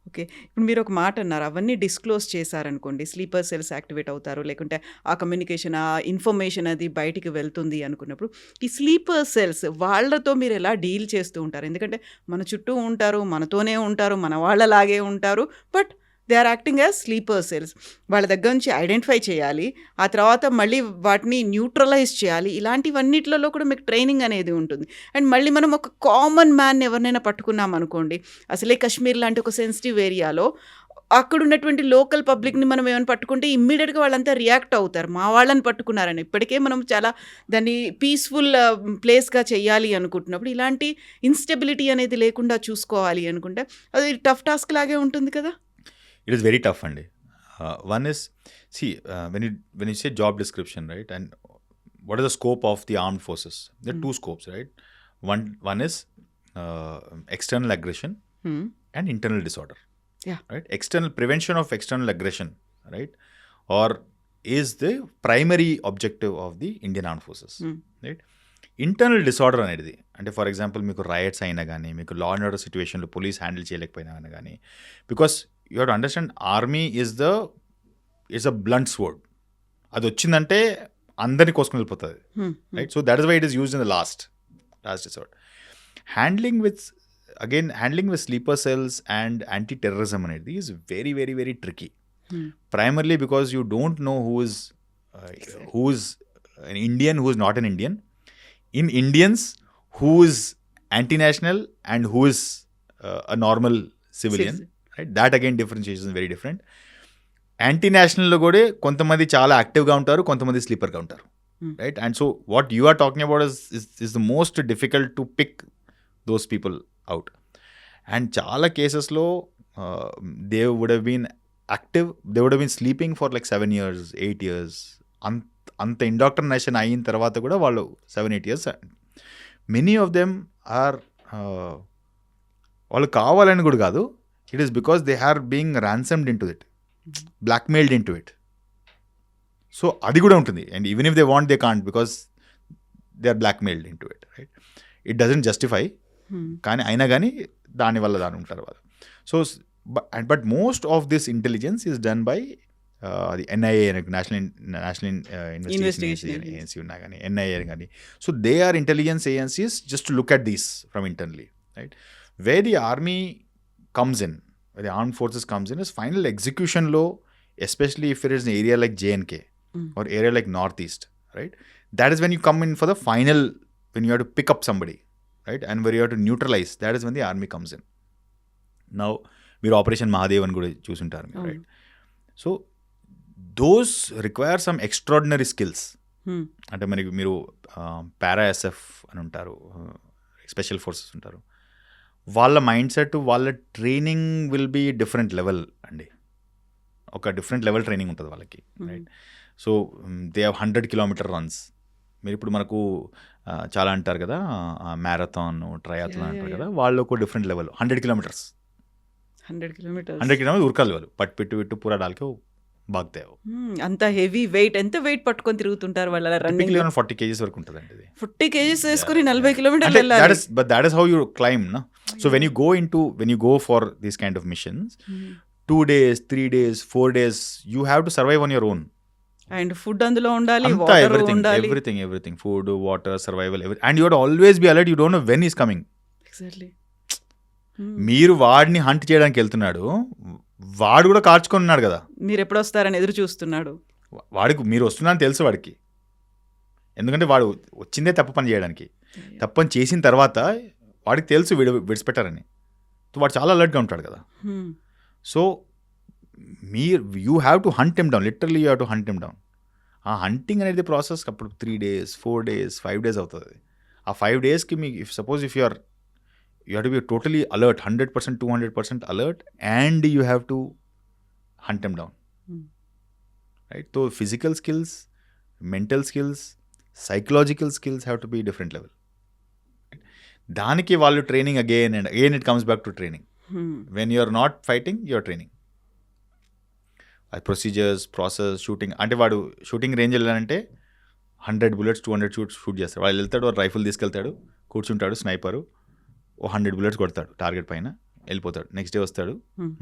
ఇప్పుడు మీరు ఒక మాట అన్నారు, అవన్నీ డిస్క్లోజ్ చేశారనుకోండి, స్లీపర్ సెల్స్ యాక్టివేట్ అవుతారు, లేకుంటే ఆ కమ్యూనికేషన్ ఆ ఇన్ఫర్మేషన్ అది బయటికి వెళ్తుంది అనుకున్నప్పుడు ఈ స్లీపర్ సెల్స్ వాళ్ళతో మీరు ఎలా డీల్ చేస్తూ ఉంటారు? ఎందుకంటే మన చుట్టూ ఉంటారు, మనతోనే ఉంటారు, మన వాళ్ళలాగే ఉంటారు, but they are acting as sleeper cells. వాళ్ళ దగ్గర నుంచి ఐడెంటిఫై చేయాలి, ఆ తర్వాత మళ్ళీ వాటిని న్యూట్రలైజ్ చేయాలి. ఇలాంటివన్నిట్లలో కూడా మీకు ట్రైనింగ్ అనేది ఉంటుంది. అండ్ మళ్ళీ మనం ఒక కామన్ మ్యాన్ ఎవరినైనా పట్టుకున్నాం అనుకోండి, అసలే కాశ్మీర్ లాంటి ఒక సెన్సిటివ్ ఏరియాలో అక్కడ ఉన్నటువంటి లోకల్ పబ్లిక్ని మనం ఏమైనా పట్టుకుంటే ఇమ్మీడియట్గా వాళ్ళంతా రియాక్ట్ అవుతారు, మా వాళ్ళని పట్టుకున్నారని. ఇప్పటికే మనం చాలా దాన్ని పీస్ఫుల్ ప్లేస్గా చేయాలి అనుకుంటున్నప్పుడు ఇలాంటి ఇన్స్టెబిలిటీ అనేది లేకుండా చూసుకోవాలి అనుకుంటే అది టఫ్ టాస్క్ లాగే ఉంటుంది కదా. ఇట్ ఈస్ వెరీ టఫ్ అండి. One is, see, when you say job description, right, and what is the scope of the armed forces? There are two scopes, right? One is external aggression and internal disorder. Yeah. Right. Prevention of external aggression, right, or is the primary objective of the Indian armed forces, right? Internal disorder అనేది అంటే for example మీకు riots అయినా కానీ మీకు law and order సిచ్యువేషన్లో police handle చేయలేకపోయినా కానీ because you have to understand army is a blunt sword. అది వచ్చిందంటే అందరినీ కోసుకుని వెళ్ళిపోతుంది, right? So that is why it is used in the last disorder. Handling with sleeper cells and anti terrorism అనేది is very very very tricky, primarily because you don't know who is an Indian, who is not an Indian. In Indians, who is anti-national and who is a normal civilian, right? That again differentiation is very different. Anti-national lo kode kontamandi chaala active ga untaru, kontamandi sleeper ga untaru, right? And so what you are talking about is the most difficult to pick those people out. And chaala cases lo they would have been active, they would have been sleeping for like 7 years, 8 years. అంత indoctrination అయిన తర్వాత కూడా వాళ్ళు 7-8 years. Many of them are వాళ్ళు కావాలని కూడా కాదు, it is because they are being ransomed into it, blackmailed into it. So అది కూడా ఉంటుంది. And even if they want they can't because they are blackmailed into it, right? It doesn't justify, కానీ అయినా కానీ దానివల్ల దాని ఉంటారు వాళ్ళు. So but most of this intelligence is done by the NIA, National Investigation Agency ఉన్నా కానీ NIA కానీ. So they are intelligence agencies just to look at these from internally, right? Where the army comes in, where the armed forces comes in is final execution లో, especially if it is an area like J&K or area like Northeast, right? That is when you come in for the final, when you have to pick up somebody, right? And where you have to neutralize, that is when the army comes in. Now, మీరు operation Mahadev అని కూడా చూసుంటారు, right? So those require some extraordinary skills. అంటే మనకి మీరు పారా SF అని ఉంటారు, special forces ఉంటారు, వాళ్ళ మైండ్ సెట్, వాళ్ళ training will be different level అండి. ఒక డిఫరెంట్ లెవెల్ ట్రైనింగ్ ఉంటుంది వాళ్ళకి, right? So they have 100 kilometer రన్స్. మీరు ఇప్పుడు మనకు చాలా అంటారు కదా, మ్యారథాన్, ట్రయాథ్లాన్ అంటారు కదా, వాళ్ళు ఒక డిఫరెంట్ లెవెల్. 100 kilometers ఉరకాలి వాళ్ళు, పట్టు పిట్టు విట్టు పూరా డాల్కే బాగుతే. అంత హెవీ వెయిట్, ఎంత వెయిట్ పట్టుకొని తిరుగుతుంటారు వాళ్ళ రన్నింగ్? 40 kgs వరకు ఉంటుంది. 40 kgs వేసుకుని 40 kilometers వెళ్ళాలి. But that is how you climb, no? So when you go for these kind of missions, 2 days, 3 days, 4 days, you have to survive on your own. And food అందులో ఉండాలి, water ఉండాలి, everything, food, water, survival, and you have to always be alert. You don't know when he's coming. Exactly. మీరు వాడిని hunt చేయడానికి వెళ్తున్నాడు, వాడు కూడా కార్చుకొని ఉన్నాడు కదా, మీరు ఎప్పుడు వస్తారని ఎదురు చూస్తున్నాడు. వాడికి మీరు వస్తున్నారని తెలుసు వాడికి, ఎందుకంటే వాడు వచ్చిందే తప్పు పని చేయడానికి. తప్పు పని చేసిన తర్వాత వాడికి తెలుసు విడిచిపెట్టారని, వాడు చాలా అలర్ట్గా ఉంటాడు కదా. So you have to hunt him down, literally you have to hunt him down. ఆ హంటింగ్ అనేది ప్రాసెస్ అప్పుడు 3 days, 4 days, 5 days అవుతుంది. ఆ 5 daysకి మీకు if you have to be totally alert, 100%, 200% alert, and you have to hunt them down, right? So physical skills, mental skills, psychological skills have to be different level. దానికి వాళ్ళు training again and again, it comes back to training. When you are not fighting, you are training. Procedures, process, shooting. అంటే వాడు shooting range వెళ్ళాలంటే 100 bullets, 200 shoot చేస్తాడు. వాళ్ళు వెళ్తాడు, వాడు rifle తీసుకెళ్తాడు, కూర్చుంటాడు, స్నైపరు 100 bullets కొడతాడు టార్గెట్ పైన, వెళ్ళిపోతాడు. నెక్స్ట్ డే వస్తాడు,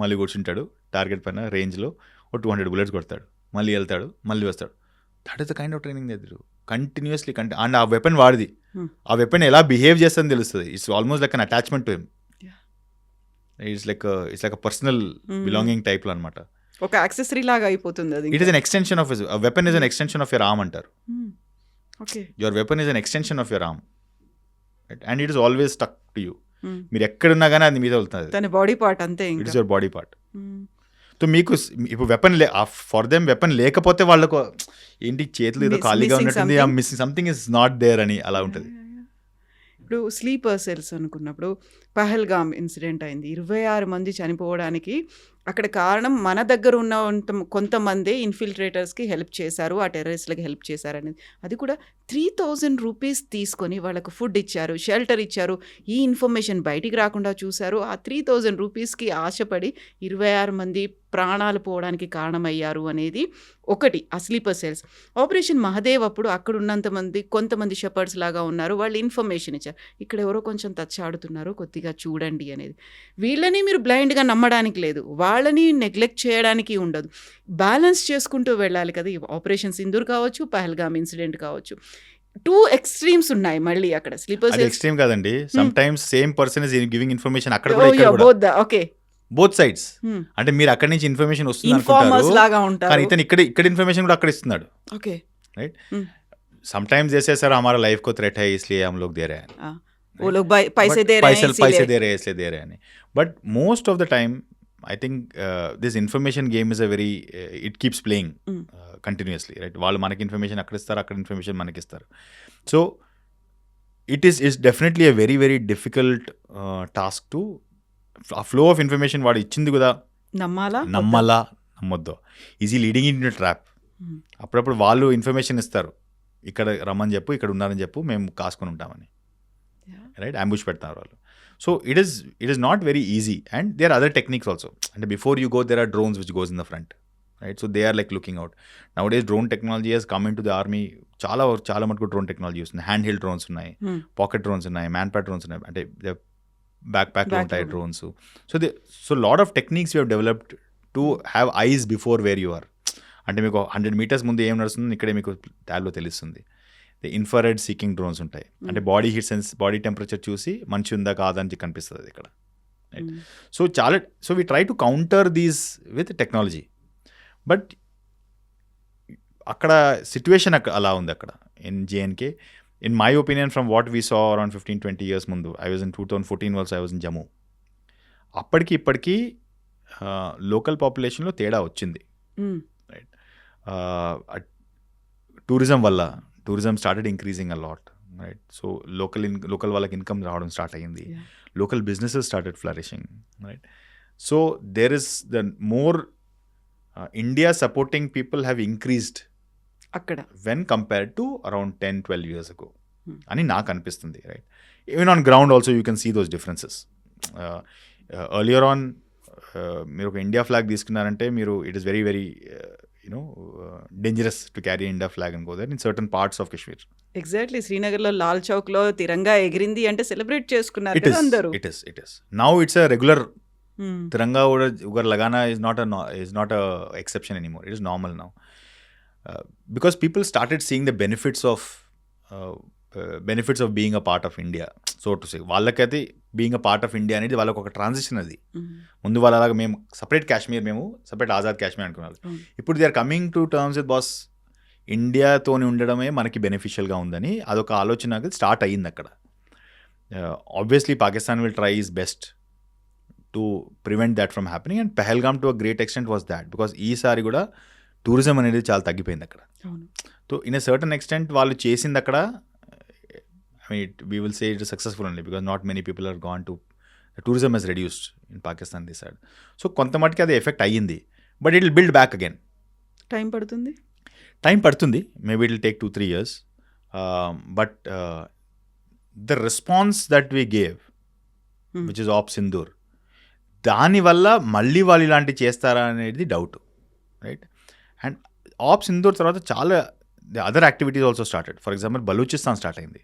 మళ్ళీ కూర్చుంటాడు, టార్గెట్ పైన రేంజ్లో 200 bullets కొడతాడు, మళ్ళీ వెళ్తాడు, మళ్ళీ వస్తాడు. That is the kind of training దగ్గర కంటిన్యూస్లీ. అండ్ ఆ వెపన్ వాడిది, ఆ వెపన్ ఎలా బిహేవ్ చేస్తుందని తెలుస్తుంది. It's almost like an attachment to him. It's like a personal belonging టైప్లో అనమాట. ఒక యాక్సెసరీ లాగా అయిపోతుంది అది. It is an extension of a weapon is an extension of your arm అంటారు. Okay, your weapon is an extension of your arm, right? And it is always stuck to you. మీరు ఎక్కడున్నా కానీ అది మీద వెళ్తుంది, తన బాడీ పార్ట్ అంతే. It is your body part. So మీకు ఇప్పుడు వెపన్ ఫర్ దెమ్ వెపన్ లేకపోతే వాళ్ళకు ఏంటి చేతులు ఏదో ఖాళీగా ఉన్నట్టుంది, missing something is not there అని అలా ఉంటుంది. ఇప్పుడు స్లీపర్ సెల్స్ అనుకున్నప్పుడు పహల్గామ్ ఇన్సిడెంట్ అయింది, 26 మంది చనిపోవడానికి అక్కడ కారణం మన దగ్గర ఉన్న కొంతమందే ఇన్ఫిల్ట్రేటర్స్కి హెల్ప్ చేశారు, ఆ టెర్రరిస్ట్లకి హెల్ప్ చేశారనేది. అది కూడా 3000 రూపీస్ తీసుకొని వాళ్ళకు ఫుడ్ ఇచ్చారు, షెల్టర్ ఇచ్చారు, ఈ ఇన్ఫర్మేషన్ బయటికి రాకుండా చూశారు. ఆ 3000 రూపీస్కి ఆశపడి 26 మంది ప్రాణాలు పోవడానికి కారణమయ్యారు అనేది ఒకటి. ఆ స్లీపర్ సెల్స్ ఆపరేషన్ మహదేవ్ అప్పుడు అక్కడ ఉన్నంత మంది కొంతమంది షెపర్డ్స్ లాగా ఉన్నారు, వాళ్ళు ఇన్ఫర్మేషన్ ఇచ్చారు, ఇక్కడ ఎవరో కొంచెం తచ్చాడుతున్నారు కొద్దిగా చూడండి అనేది. వీళ్ళని మీరు బ్లైండ్గా నమ్మడానికి లేదు, వాళ్ళని నెగ్లెక్ట్ చేయడానికి ఉండదు, బ్యాలెన్స్ చేసుకుంటూ వెళ్ళాలి కదా. ఈ ఆపరేషన్ సింధూర్ కావచ్చు, పహల్గామ్ ఇన్సిడెంట్ కావచ్చు, 2 ఎక్స్ట్రీమ్స్ ఉన్నాయి మళ్ళీ అక్కడ. స్లీపర్ అది సెల్స్ ఎక్స్ట్రీమ్ కాదండి, some times same person is giving information అక్కడ కూడా ఇక్కడ కూడా, బోత్ ఓకే బోత్ సైడ్స్. అంటే మీరు అక్కడి నుంచి ఇన్ఫర్మేషన్ వస్తుంది ఇన్ఫార్మర్స్ అనుకుంటారు, లాగా కానీ ఉంటారు. ఇతను ఇక్కడ ఇన్ఫర్మేషన్ కూడా అక్కడ ఇస్తున్నాడు, ఓకే राइट. समटाइम्स जैसे सर हमारा लाइफ को थ्रेट है इसलिए हम लोग दे रहे हैं, वो लोग पैसे But दे रहे हैं पैसे इसीलिए. दे रहे हैं इसलिए दे रहे हैं. But most of the time I think this information game is a very it keeps playing continuously, right. వాళ్ళు మనకి ఇన్ఫర్మేషన్ అక్కడ ఇస్తారు, అక్కడ ఇన్ఫర్మేషన్ మనకి ఇస్తారు. So it's definitely a very very difficult task to ఆ ఫ్లో ఆఫ్ ఇన్ఫర్మేషన్ వాడు ఇచ్చింది కూడా నమ్మాలా నమ్మొద్దు, ఈజీ లీడింగ్ ఇన్ ట్రాప్. అప్పుడప్పుడు వాళ్ళు ఇన్ఫర్మేషన్ ఇస్తారు, ఇక్కడ రమ్మని చెప్పు, ఇక్కడ ఉన్నారని చెప్పు, మేము కాసుకొని ఉంటామని, రైట్, అంబుష్ పెడతారు వాళ్ళు. So it is not very easy and there are other techniques also. అంటే before you go there are drones which goes in the front, right. So they are like looking out. Nowadays drone technology has come into the army. చాలా మటుకు drone technology వస్తుంది. Hand held drones ఉన్నాయి, pocket drones ఉన్నాయి, man pad drones ఉన్నాయి, అంటే back ప్యాక్లో ఉంటాయి drones. So lot of techniques you have developed to have eyes before where you are. అంటే మీకు 100 meters ముందు ఏం నడుస్తుంది ఇక్కడే మీకు ట్యాబ్లో తెలుస్తుంది. ఇన్ఫ్రారెడ్ సీకింగ్ డ్రోన్స్ ఉంటాయి, అంటే బాడీ హీట్ బాడీ టెంపరేచర్ చూసి మనిషి ఉందా కాదని కనిపిస్తుంది ఇక్కడ. So we try to counter these with technology. But అక్కడ సిచ్యువేషన్ అలా ఉంది అక్కడ in J N K. In my opinion from what we saw around 15-20 years ముందు, I was in 2014 also, I was in Jammu. అప్పటికి ఇప్పటికీ లోకల్ పాపులేషన్లో తేడా వచ్చింది, right. Tourism started increasing a lot, right. So local వాళ్ళకి ఇన్కమ్ రావడం స్టార్ట్ అయ్యింది, local businesses started flourishing, right. So there is the more India supporting people have increased అక్కడ when compared to around 10-12 years ago అని నాకు అనిపిస్తుంది, right. Even on ground also you can see those differences. Earlier on మీరు ఒక India flag తీసుకున్నారంటే మీరు it is very very dangerous to carry India flag and go there in certain parts of Kashmir. Exactly. శ్రీనగర్లో లాల్ చౌక్లో తిరంగా ఎగిరింది అంటే celebrate చేసుకున్నారు కదా అందరూ. It is. Now it's a regular Tiranga ugar lagana is not a exception anymore. It is normal now. Because people started seeing the benefits of being a part of India, so to say. వాళ్ళకైతే being a part of India అనేది వాళ్ళకి ఒక transition. అది ముందు వాళ్ళలాగా మేము separate Kashmir, మేము separate Azad Kashmir అనుకున్నారు. ఇప్పుడు they are coming to terms with బాస్ ఇండియాతోని ఉండడమే మనకి బెనిఫిషియల్గా ఉందని అదొక ఆలోచన స్టార్ట్ అయ్యింది అక్కడ. Obviously Pakistan will try is best to prevent that from happening, and Pahalgam to a great extent was that. Because ఈసారి కూడా టూరిజం అనేది చాలా తగ్గిపోయింది అక్కడ. So in a certain extent వాళ్ళు చేసింది అక్కడ, we will say it is successful only because not many people are gone to, the tourism has reduced in Pakistan this side. So కొంత మటుకి అది ఎఫెక్ట్ అయ్యింది, but it will build back again. Time పడుతుంది, maybe it will take 2-3 years. But the response that we gave which is op Sindoor, దానివల్ల మళ్ళీ వాళ్ళు ఇలాంటివి చేస్తారా అనేది doubt, right. And op Sindoor తర్వాత చాలా other activities also started. For example Balochistan start అయింది.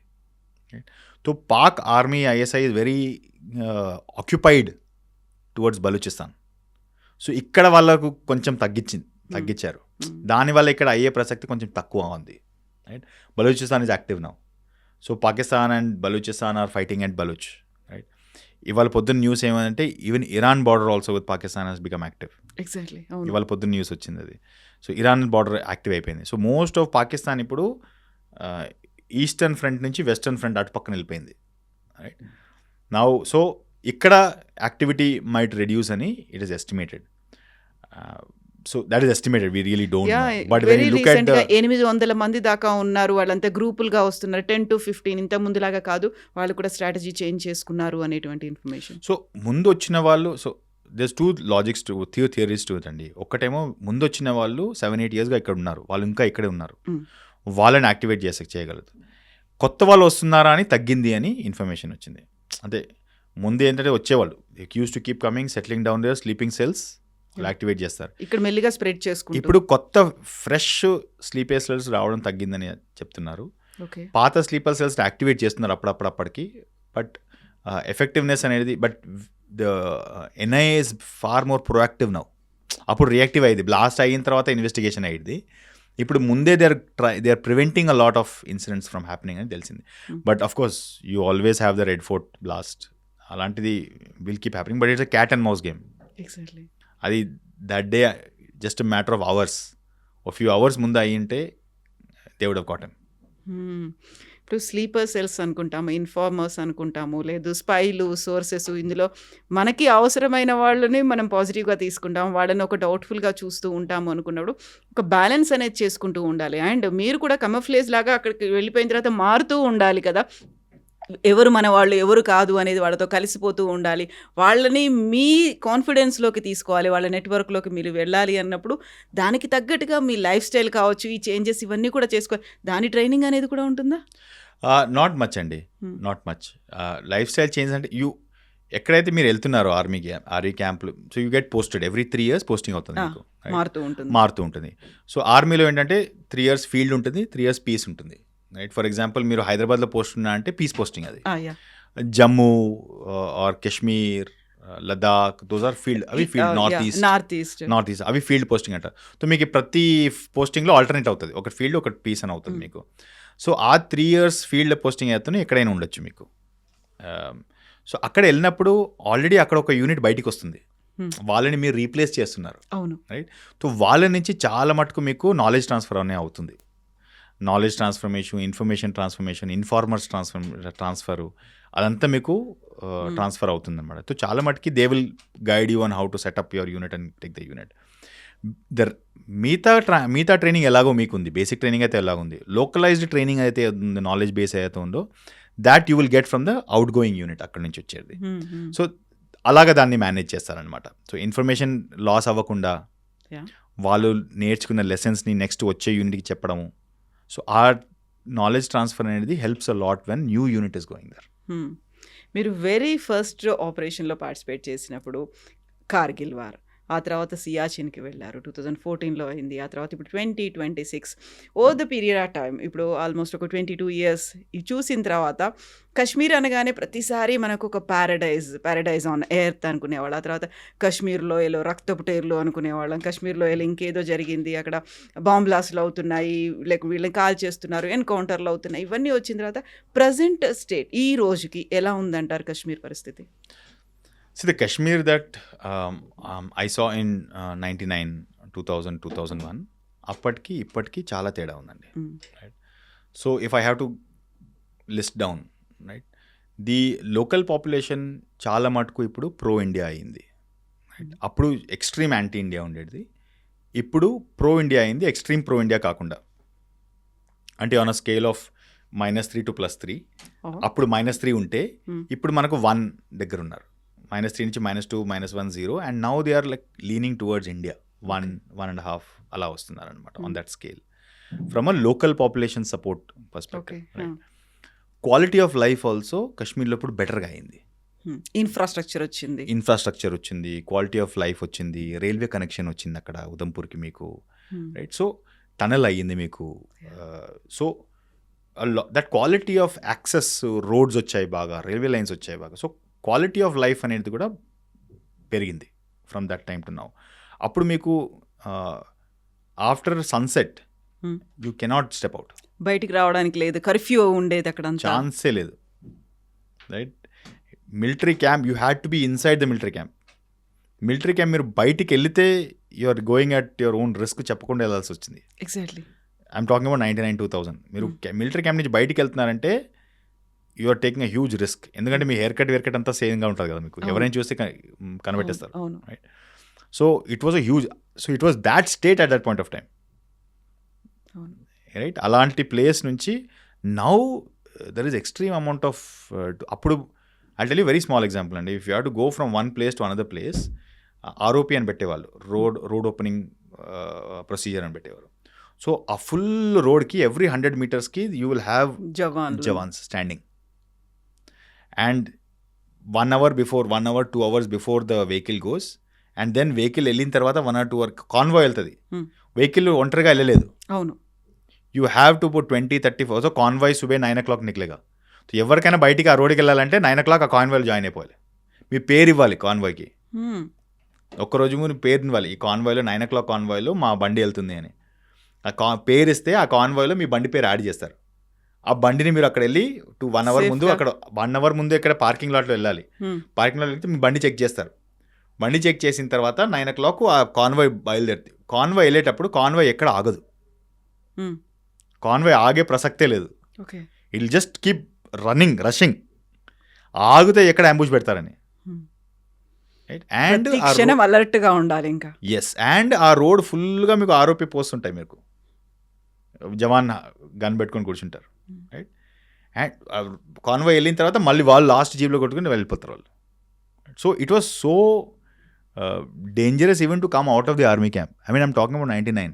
So Pak army ISI is very occupied towards Balochistan. So ఇక్కడ వాళ్ళకు కొంచెం తగ్గించారు. దానివల్ల ఇక్కడ అయ్యే ప్రసక్తి కొంచెం తక్కువ ఉంది, right. Balochistan is active now. So Pakistan and Balochistan are fighting at Baloch, right. ఇవాళ పొద్దున్న న్యూస్ ఏమంటే even Iran border also with Pakistan has become active. Exactly. ఇవాళ పొద్దున్న న్యూస్ వచ్చింది అది. సో ఇరాన్ బార్డర్ యాక్టివ్ అయిపోయింది. సో మోస్ట్ ఆఫ్ పాకిస్తాన్ ఇప్పుడు ఈస్టర్న్ ఫ్రంట్ నుంచి వెస్టర్న్ ఫ్రంట్ అటు పక్కన వెళ్ళిపోయింది, రైట్. నౌ సో ఇక్కడ యాక్టివిటీ మైట్ రెడ్యూస్ అని it is estimated. So that is estimated, we really don't know. But when you look at 800 మంది దాకా ఉన్నారు, వాళ్ళంతా గ్రూపులుగా వస్తున్నారు, 10-15. ఇంత ముందులాగా కాదు, వాళ్ళు కూడా స్ట్రాటజీ చేంజ్ చేసుకున్నారు అనేటువంటి ఇన్ఫర్మేషన్. సో ముందు వచ్చిన వాళ్ళు, these two logics two theories to it అండి. ఒక్కటేమో ముందు వచ్చిన వాళ్ళు 7-8 ఇయర్స్గా ఇక్కడ ఉన్నారు, వాళ్ళు ఇంకా ఇక్కడే ఉన్నారు, వాళ్ళని యాక్టివేట్ చేయగలదు. కొత్త వాళ్ళు వస్తున్నారా అని తగ్గింది అని ఇన్ఫర్మేషన్ వచ్చింది. అంటే ముందు ఏంటంటే వచ్చేవాళ్ళు used to keep coming, settling down there sleeping cells activate చేస్తారు. ఇక్కడ మెల్లిగా స్ప్రెడ్ చేసుకుంటూ ఇప్పుడు కొత్త ఫ్రెష్ స్లీపర్ సెల్స్ రావడం తగ్గిందని చెప్తున్నారు. ఓకే పాత స్లీపర్ సెల్స్ యాక్టివేట్ చేస్తున్నారు అప్పుడప్పటికి. బట్ ఎఫెక్టివ్నెస్ అనేది, but the NIA is far more proactive now. అప్పుడు రియాక్టివ్ అయ్యింది, బ్లాస్ట్ అయిన తర్వాత ఇన్వెస్టిగేషన్ అయ్యింది. ఇప్పుడు ముందే they are preventing a lot of incidents from happening అని తెలిసింది. But of course you always have the Red Fort blast, అలాంటిది will keep happening. But it's a cat and mouse game. Exactly అది that day just matter of hours, a few hours ముందు అయ్యింటే they would have cotton. ఇప్పుడు sleeper cells అనుకుంటాము, informers అనుకుంటాము, లేదు స్పైలు, sources, ఇందులో మనకి అవసరమైన వాళ్ళని మనం పాజిటివ్గా తీసుకుంటాము, వాళ్ళని ఒక డౌట్ఫుల్గా చూస్తూ ఉంటాము అనుకున్నప్పుడు ఒక బ్యాలెన్స్ అనేది చేసుకుంటూ ఉండాలి. అండ్ మీరు కూడా కమఫ్లేజ్ లాగా అక్కడికి వెళ్ళిపోయిన తర్వాత మారుతూ ఉండాలి కదా, ఎవరు మన వాళ్ళు ఎవరు కాదు అనేది వాళ్ళతో కలిసిపోతూ ఉండాలి, వాళ్ళని మీ కాన్ఫిడెన్స్లోకి తీసుకోవాలి, వాళ్ళ నెట్వర్క్లోకి మీరు వెళ్ళాలి అన్నప్పుడు దానికి తగ్గట్టుగా మీ లైఫ్ స్టైల్ కావచ్చు, ఈ చేంజెస్ ఇవన్నీ కూడా చేసుకోవాలి. దాని ట్రైనింగ్ అనేది కూడా ఉంటుందా? నాట్ మచ్ అండి, not much. Life style change అంటే ఎక్కడైతే మీరు వెళ్తున్నారో ఆర్మీ క్యాంప్లు, so you get posted every 3 years posting అవుతుంది మీకు, మారుతూ ఉంటుంది. సో ఆర్మీలో ఏంటంటే 3 years ఫీల్డ్ ఉంటుంది, 3 years పీస్ ఉంటుంది, రైట్? ఫర్ ఎగ్జాంపుల్ మీరు హైదరాబాద్లో పోస్ట్ ఉన్నా అంటే పీస్ పోస్టింగ్ అది. Jammu or Kashmir, Ladakh, those are field, అవి ఫీల్డ్. నార్త్ ఈస్ట్ అవి ఫీల్డ్ పోస్టింగ్ అంటారు. సో మీకు ప్రతి పోస్టింగ్లో ఆల్టర్నేట్ అవుతుంది, ఒక ఫీల్డ్ ఒక పీస్ అని అవుతుంది మీకు. సో ఆ 3 years ఫీల్డ్ పోస్టింగ్ అయితే ఎక్కడైనా ఉండొచ్చు మీకు. సో అక్కడ వెళ్ళినప్పుడు ఆల్రెడీ అక్కడ ఒక యూనిట్ బయటికి వస్తుంది, వాళ్ళని మీరు రీప్లేస్ చేస్తున్నారు, రైట్? సో వాళ్ళ నుంచి చాలా మటుకు మీకు నాలెడ్జ్ ట్రాన్స్ఫర్ అనే అవుతుంది. Knowledge transformation, information transformation, informers transfer, అదంతా మీకు ట్రాన్స్ఫర్ అవుతుంది అనమాట. సో చాలా మటుకి they will guide you on how to set up your unit and take the unit. మిగతా ట్రైనింగ్ ఎలాగో మీకు ఉంది, బేసిక్ ట్రైనింగ్ అయితే ఎలాగుంది, లోకలైజ్డ్ ట్రైనింగ్ అయితే ఉంది, నాలెడ్జ్ బేస్ అయితే ఉందో that you will get from the out going unit, అక్కడి నుంచి వచ్చేది. సో అలాగా దాన్ని మేనేజ్ చేస్తారనమాట. సో ఇన్ఫర్మేషన్ లాస్ అవ్వకుండా వాళ్ళు నేర్చుకున్న లెసన్స్ని నెక్స్ట్ వచ్చే యూనిట్కి చెప్పడము. సో ఆ నాలెడ్జ్ ట్రాన్స్ఫర్ అనేది helps a lot when new unit is going there. మీరు వెరీ ఫస్ట్ ఆపరేషన్లో పార్టిసిపేట్ చేసినప్పుడు కార్గిల్ వార్, ఆ తర్వాత సియాచిన్కి వెళ్ళారు, 2014లో అయింది, ఆ తర్వాత ఇప్పుడు 2026 over the period of time, ఇప్పుడు ఆల్మోస్ట్ ఒక 22 years ఇవి చూసిన తర్వాత కశ్మీర్ అనగానే ప్రతిసారి మనకు ఒక ప్యారడైజ్ ఆన్ ఎర్త్ అనుకునేవాళ్ళు, ఆ తర్వాత కశ్మీర్లో ఏలో రక్తపుటేర్లు అనుకునేవాళ్ళం, కశ్మీర్లో ఏలో ఇంకేదో జరిగింది, అక్కడ బాంబ్ బ్లాస్ట్లు అవుతున్నాయి, లేక వీళ్ళని కాల్ చేస్తున్నారు, ఎన్కౌంటర్లు అవుతున్నాయి, ఇవన్నీ వచ్చిన తర్వాత ప్రజెంట్ స్టేట్ ఈ రోజుకి ఎలా ఉందంటారు కశ్మీర్ పరిస్థితి? See, the Kashmir that I saw in 99, 2000, 2001, అప్పటికి ఇప్పటికి చాలా తేడా ఉందండి, right? So if I have to list down, right, the local population చాలా మటుకు ఇప్పుడు ప్రో ఇండియా అయింది, రైట్? అప్పుడు ఎక్స్ట్రీమ్ యాంటీ ఇండియా ఉండేది, ఇప్పుడు ప్రో ఇండియా అయింది, ఎక్స్ట్రీమ్ ప్రో ఇండియా కాకుండా. అంటే on a scale of -3 to +3, అప్పుడు -3 ఉంటే ఇప్పుడు మనకు 1 దగ్గర ఉన్నారు, -3 నుంచి -2, -1, 0, and now they are like leaning towards India, 1.5 అలా వస్తున్నారు అనమాట on that scale from a local population support perspective, right? Quality of life also కశ్మీర్లో ఇప్పుడు బెటర్గా అయింది, ఇన్ఫ్రాస్ట్రక్చర్ వచ్చింది, క్వాలిటీ ఆఫ్ లైఫ్ వచ్చింది, రైల్వే కనెక్షన్ వచ్చింది అక్కడ ఉదంపూర్కి మీకు, రైట్? సో టనల్ అయ్యింది మీకు. So that quality of access, roads వచ్చాయి బాగా, రైల్వే లైన్స్ వచ్చాయి బాగా. సో క్వాలిటీ ఆఫ్ లైఫ్ అనేది కూడా పెరిగింది from that time to now. అప్పుడు మీకు after sunset you cannot step out, బయటికి రావడానికి లేదు, కర్ఫ్యూ ఉండేది, అక్కడ ఛాన్సే లేదు, right? Military camp you had to be inside the military camp. Military camp మీరు బయటికి వెళ్తే you are going at your own risk, చెప్పకుండా వెళ్ళాల్సి వచ్చింది. Exactly, I'm talking about 99, 2000. మీరు మిలిటరీ క్యాంప్ నుంచి బయటికి వెళ్తున్నారంటే you are taking a huge risk, ఎందుకంటే మీ హెయిర్ కట్ అంతా సేమ్గా ఉంటుంది కదా మీకు, ఎవరైనా చూస్తే కనిపెట్టేస్తారు, right? So it was a huge, so it was that state at that point of time, right? అలాంటి ప్లేస్ నుంచి now there is extreme amount of, అప్పుడు I tell you very small example అండి, if you have to go from one place to another place, ROP అని పెట్టేవాళ్ళు, road opening procedure అని పెట్టేవారు. So ఆ full రోడ్కి ఎవ్రీ 100 మీటర్స్కి you will have jawans standing. And 1 hour before 1 hour 2 hours before the vehicle goes, and then vehicle వెళ్ళిన తర్వాత 1 or 2 hours convoy వెళ్తుంది. వెహికల్ ఒంటరిగా వెళ్ళలేదు. అవును, you have to put 20-30. So convoy సుబే 9 o'clock నికలేగా. సో ఎవరికైనా బయటికి ఆ రోడ్కి వెళ్ళాలంటే 9 o'clock ఆ కాన్వాయ్లో జాయిన్ అయిపోవాలి. మీ పేరు ఇవ్వాలి కాన్వాయ్కి, ఒక్కరోజు మీరు పేరు ఇవ్వాలి. ఈ కాన్వాయ్లో 9 o'clock కాన్వాయ్లో మా బండి వెళ్తుంది అని ఆ పేరు ఇస్తే ఆ కాన్వాయ్లో మీ బండి పేరు యాడ్ చేస్తారు. ఆ బండిని మీరు అక్కడ వెళ్ళి 1 hour ముందు, అక్కడ 1 hour ముందు ఇక్కడ పార్కింగ్ లాట్లో వెళ్ళాలి. పార్కింగ్ లాట్లో వెళ్తే మీ బండి చెక్ చేస్తారు. బండి చెక్ చేసిన తర్వాత 9 o'clock ఆ కాన్వాయ్ బయలుదేరుతుంది. కాన్వాయ్ వెళ్ళేటప్పుడు కాన్వాయ్ ఎక్కడ ఆగదు. కాన్వాయ్ ఆగే ప్రసక్తే లేదు. It just keep rushing. ఆగితే ఎక్కడ అంబుష్ పెడతారని. అండ్ అలర్ట్ గా ఉండాలి ఇంకా. ఎస్, అండ్ ఆ రోడ్ ఫుల్గా మీకు ఆర్ఓపి పోస్ట్ ఉంటాయి. మీకు జవాన్ గన్ పెట్టుకొని కూర్చుంటారు. రైట్, అండ్ కాన్వాయ్ వెళ్ళిన తర్వాత మళ్ళీ వాళ్ళు లాస్ట్ జీప్లో కొట్టుకుని వెళ్ళిపోతారు వాళ్ళు. So it was so dangerous even to come out of the army camp. I mean, I'm talking about 99.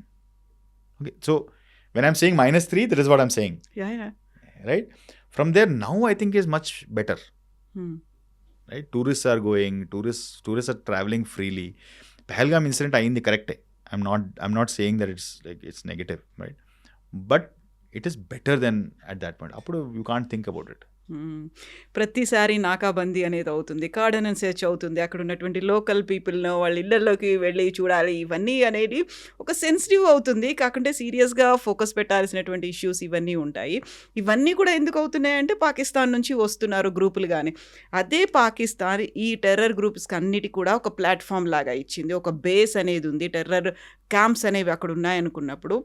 Okay, so when I'm saying -3, that is what I'm saying. Yeah. Right? From there, now I think is much better. Right? Tourists are going, tourists are traveling freely. Pahalgam incident ayindi correct. I'm not saying that it's negative, right? But it is better than at that point. Appudu you can't think about it. ప్రతిసారి నాకాబందీ అనేది అవుతుంది, cordon search అవుతుంది, అక్కడ ఉన్నటువంటి local పీపుల్ను వాళ్ళ ఇళ్లలోకి వెళ్ళి చూడాలి. ఇవన్నీ అనేది ఒక సెన్సిటివ్ అవుతుంది, కాకుంటే సీరియస్గా ఫోకస్ పెట్టాల్సినటువంటి ఇష్యూస్ ఇవన్నీ ఉంటాయి. ఇవన్నీ కూడా ఎందుకు అవుతున్నాయంటే పాకిస్తాన్ నుంచి వస్తున్నారు గ్రూపులు. కానీ అదే పాకిస్తాన్ ఈ టెర్రర్ గ్రూప్స్కి అన్నిటి కూడా ఒక ప్లాట్ఫామ్ లాగా ఇచ్చింది, ఒక బేస్ అనేది ఉంది, టెర్రర్ క్యాంప్స్ అనేవి అక్కడ ఉన్నాయనుకున్నప్పుడు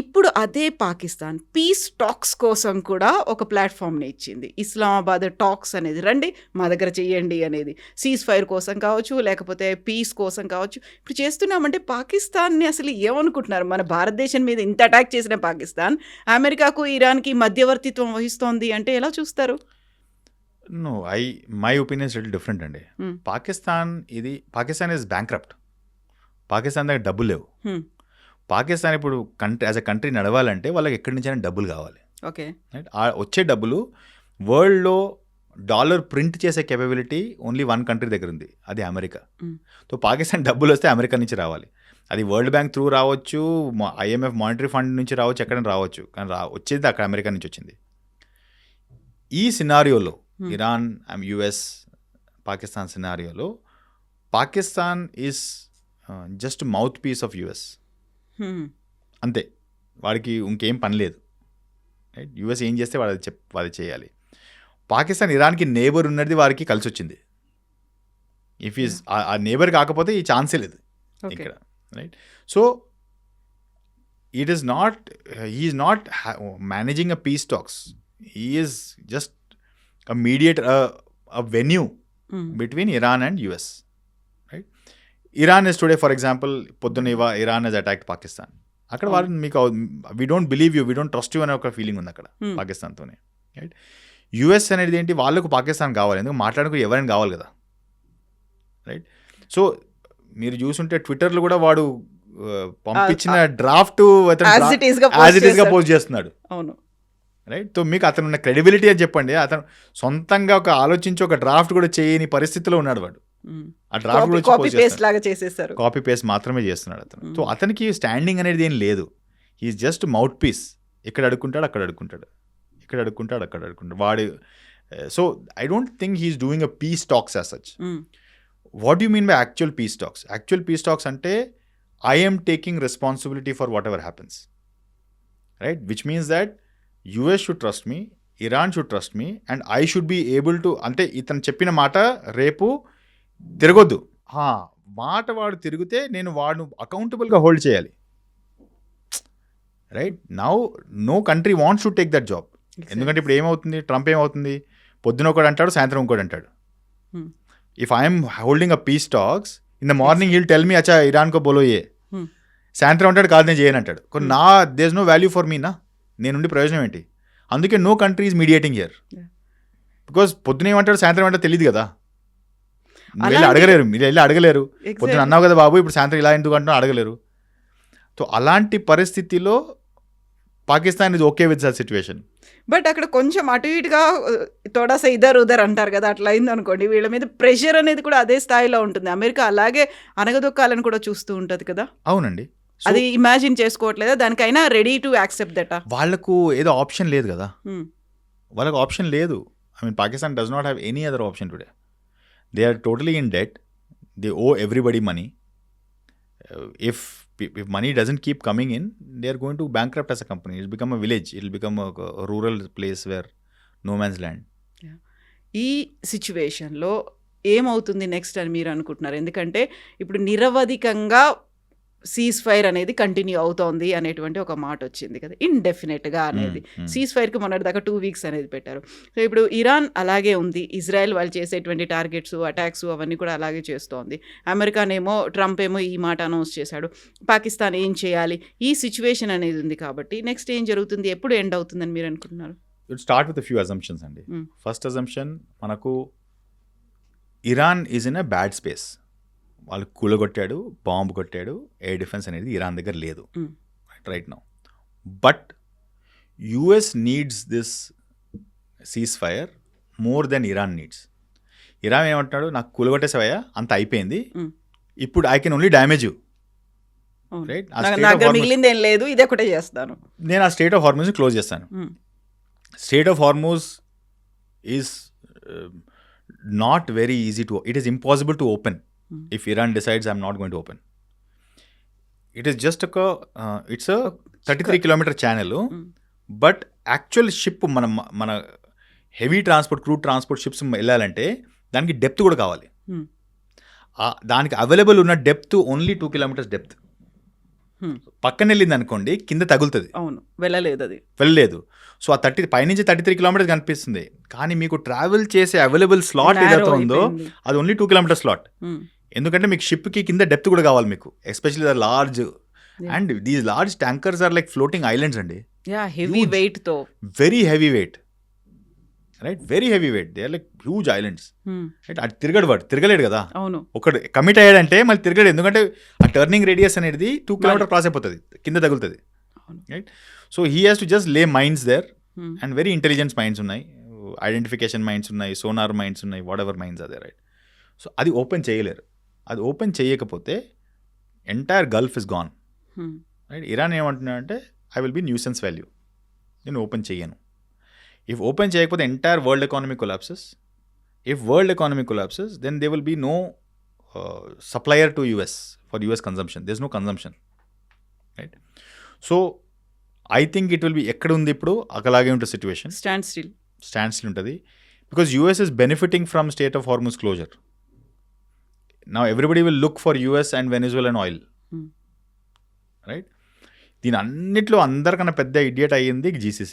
ఇప్పుడు అదే పాకిస్తాన్ పీస్ టాక్స్ కోసం కూడా ఒక ప్లాట్ఫామ్ని ఇచ్చింది. ఇస్లామాబాద్ టాక్స్ అనేది రండి మా దగ్గర చెయ్యండి అనేది, సీజ్ ఫైర్ కోసం కావచ్చు, లేకపోతే పీస్ కోసం కావచ్చు. ఇప్పుడు చేస్తున్నామంటే పాకిస్తాన్ని అసలు ఏమనుకుంటున్నారు? మన భారతదేశం మీద ఇంత అటాక్ చేసిన పాకిస్తాన్ అమెరికాకు ఇరాన్కి మధ్యవర్తిత్వం వహిస్తోంది అంటే ఎలా చూస్తారు? No, my opinion is little different అండి. Pakistan is bankrupt. పాకిస్తాన్ దగ్గర డబ్బులు లేవు. పాకిస్తాన్ ఇప్పుడు యాజ్ అ కంట్రీ నడవాలంటే వాళ్ళకి ఎక్కడి నుంచైనా డబ్బులు కావాలి. Okay, right. వచ్చే డబ్బులు వరల్డ్లో డాలర్ ప్రింట్ చేసే కెపబిలిటీ ఓన్లీ 1 కంట్రీ దగ్గర ఉంది, అది అమెరికా. సో పాకిస్తాన్ డబ్బులు వస్తే అమెరికా నుంచి రావాలి. అది వరల్డ్ బ్యాంక్ త్రూ రావచ్చు, IMF మానిటరీ ఫండ్ నుంచి రావచ్చు, ఎక్కడైనా రావచ్చు, కానీ వచ్చేది అక్కడ అమెరికా నుంచి వచ్చింది. ఈ సినారియోలో ఇరాన్, US, పాకిస్తాన్ సినారియోలో Pakistan is just mouth piece of US. అంతే, వాడికి ఇంకేం పని లేదు. రైట్, US ఏం చేస్తే వాడు చేయాలి. పాకిస్తాన్ ఇరాన్కి నేబర్ ఉన్నది వారికి కలిసి వచ్చింది. ఇఫ్ ఈజ్ ఆ నేబర్ కాకపోతే ఈ ఛాన్సే లేదు ఇక్కడ. Right, so it is not, he's not managing a peace talks, he is just a mediator, a venue between Iran and US. Iran is today, for example, పొద్దున్న ఇరాన్ హెస్ అటాక్డ్ పాకిస్తాన్. అక్కడ వాళ్ళు మీకు we don't believe you, we don't trust you అనే ఒక feeling ఉంది అక్కడ పాకిస్తాన్తోనే. Right, US అనేది ఏంటి, వాళ్ళకు పాకిస్తాన్ కావాలి, ఎందుకు మాట్లాడుకు ఎవరైనా కావాలి కదా. రైట్, సో మీరు చూసుంటే ట్విట్టర్లో కూడా వాడు పంపించిన డ్రాఫ్ట్ యాజ్ ఇట్ ఈస్గా పోస్ట్ చేస్తున్నాడు. అవును, రైట్. సో మీకు అతను ఉన్న క్రెడిబిలిటీ అని చెప్పండి. అతను సొంతంగా ఒక ఆలోచించి ఒక డ్రాఫ్ట్ కూడా చేయని పరిస్థితిలో ఉన్నాడు వాడు. ఆ డ్రాఫ్ట్ కాపీ పేస్ట్ మాత్రమే చేస్తున్నాడు అతను. సో అతనికి స్టాండింగ్ అనేది ఏం లేదు. He's just mouth piece. ఇక్కడ అడుక్కుంటాడు, అక్కడ అడుక్కుంటాడు, ఇక్కడ అడుక్కుంటాడు, అక్కడ అడుక్కుంటాడు వాడు. So I don't think he's doing a peace talks as such. What you mean by actual peace talks? Actual peace talks అంటే I'm taking responsibility for whatever happens. Right, which means that US should trust me, Iran should trust me, and I should be able to, అంటే ఇతను చెప్పిన మాట రేపు తిరగొద్దు. మాట వాడు తిరిగితే నేను వాడు అకౌంటబుల్గా హోల్డ్ చేయాలి. Right, no country wants to take that job. ఎందుకంటే ఇప్పుడు ఏమవుతుంది, ట్రంప్ ఏమవుతుంది, పొద్దున ఒకటి అంటాడు, సాయంత్రం ఇంకోటి అంటాడు. If I'm holding a peace talks, in the morning heal tell me అచ్చా ఇరాన్ కో బోలో ఏ, సాయంత్రం అంటాడు కాదు నేను చేయను అంటాడు. There is no value for me నా, నేనుండి ప్రయోజనం ఏంటి? అందుకే no country is mediating here. Because పొద్దున ఏమంటాడు, సాయంత్రం ఏమంటాడు తెలియదు కదా. వెళ్ళి అలాంటి- అడగలేరు, మీరు వెళ్ళి అడగలేరు. Exactly. పొద్దున అన్నావు కదా బాబు ఇప్పుడు సాయంత్రం ఇలా ఎందుకు అంటున్నా అడగలేరు. సో అలాంటి పరిస్థితిలో Pakistan is okay with such situation. But అక్కడ కొంచెం అటు ఇటుగా తోడాస ఇదర్ ఉదర్ అంటారు కదా, అట్లా అయింది అనుకోండి, వీళ్ళ మీద ప్రెషర్ అనేది కూడా అదే స్థాయిలో ఉంటుంది. అమెరికా అలాగే అనగదొక్కాలని కూడా చూస్తూ ఉంటుంది కదా. అవునండి. అది ఇమాజిన్ చేసుకోవట్లేదా, దానికైనా రెడీ టు యాక్సెప్ట్ దట్? వాళ్ళకు ఏదో ఆప్షన్ లేదు కదా, వాళ్ళకు ఆప్షన్ లేదు. I mean Pakistan does not have any other option today. They are totally in debt, they owe everybody money. If money doesn't keep coming in, they are going to bankrupt as a company. It'll become a village, it'll become a rural place where no man's land. ఈ సిచ్యువేషన్లో ఏమవుతుంది next అని మీరు అనుకుంటున్నారు? ఎందుకంటే ఇప్పుడు నిరవధికంగా cease fire అనేది continue అవుతోంది అనేటువంటి ఒక మాట వచ్చింది కదా, ఇండెఫినెట్గా అనేది. సీజ్ ఫైర్కి మొన్నటిదాకా 2 weeks అనేది పెట్టారు. సో ఇప్పుడు ఇరాన్ అలాగే ఉంది, ఇజ్రాయెల్ వాళ్ళు చేసేటువంటి టార్గెట్స్, అటాక్స్ అవన్నీ కూడా అలాగే చేస్తోంది. అమెరికానేమో ట్రంప్ ఏమో ఈ మాట అనౌన్స్ చేశాడు. పాకిస్తాన్ ఏం చేయాలి? ఈ సిచ్యువేషన్ అనేది ఉంది కాబట్టి నెక్స్ట్ ఏం జరుగుతుంది, ఎప్పుడు ఎండ్ అవుతుందని మీరు అనుకుంటున్నారు? We'll start with a few assumptions అండి. ఫస్ట్ అజంప్షన్, మనకు Iran is in a bad space. వాళ్ళు కూలగొట్టాడు, బాంబు కొట్టాడు, ఎయిర్ డిఫెన్స్ అనేది ఇరాన్ దగ్గర లేదు right now. But US needs this cease fire more than Iran needs. Iran ఏమంటున్నాడు, నాకు కూలగొట్టేసావయ్యా, అంత అయిపోయింది, ఇప్పుడు I can only damage you, right? మిగిలింది ఏం లేదు, ఇదే ఒకటే చేస్తాను నేను. ఆ స్టేట్ ఆఫ్ హార్మూజ్ని క్లోజ్ చేస్తాను. State of Hormuz is not very easy to, it is impossible to open if Iran decides I'm not going to open. It is just it's a 33-kilometer channel, but actual ship మన heavy transport, crude transport ships వెళ్ళాలంటే దానికి depth కూడా కావాలి. దానికి available ఉన్న depth only 2 kilometers depth. పక్కన వెళ్ళింది అనుకోండి కింద తగులుతుంది. అవును, వెళ్ళలేదు. సో ఆ పైనుంచి 33 kilometers కనిపిస్తుంది, కానీ మీకు ట్రావెల్ చేసే అవైలబుల్ స్లాట్ ఏదైతే ఉందో అది ఓన్లీ 2 kilometer స్లాట్. ఎందుకంటే మీకు షిప్కి కింద డెప్త్ కూడా కావాలి మీకు, especially the large, and these large tankers are like floating islands అండి. హెవీ వెయిట్ తో, very heavy weight, right? Very heavy weight, they are like huge islands, right? అది తిరగలేడు కదా. అవును, ఒకటి కమిట్ అయ్యాడంటే మళ్ళీ తిరగలేడు, ఎందుకంటే ఆ టర్నింగ్ రేడియస్ అనేది 2 kilometers క్రాస్ అయిపోతుంది, కింద తగులుతుంది, right? So he has to just lay mines there, and very intelligence mines ఉన్నాయి, ఐడెంటిఫికేషన్ మైండ్స్ ఉన్నాయి, సోనార్ మైండ్స్ ఉన్నాయి, వాట్ ఎవర్ మైండ్స్ అదే, రైట్? సో అది ఓపెన్ చేయలేరు. అది ఓపెన్ చేయకపోతే entire gulf is gone, right? Iran ఏమంటున్నాడంటే I will be nuisance value, నేను ఓపెన్ చేయను. ఇఫ్ ఓపెన్ చేయకపోతే entire world economy collapses. If world economy collapses, then they will be no supplier to US for US consumption. There is no consumption, right? So I think it will be, ఎక్కడ ఉంది ఇప్పుడు అలాగే ఉంటుంది situation, stand still ఉంటుంది. Because US is benefiting from state of Hormuz closure. Now everybody will look for US and Venezuelan oil, right? దీని అన్నిట్లో అందరికన్నా పెద్ద ఇడియట్ అయ్యింది GCC,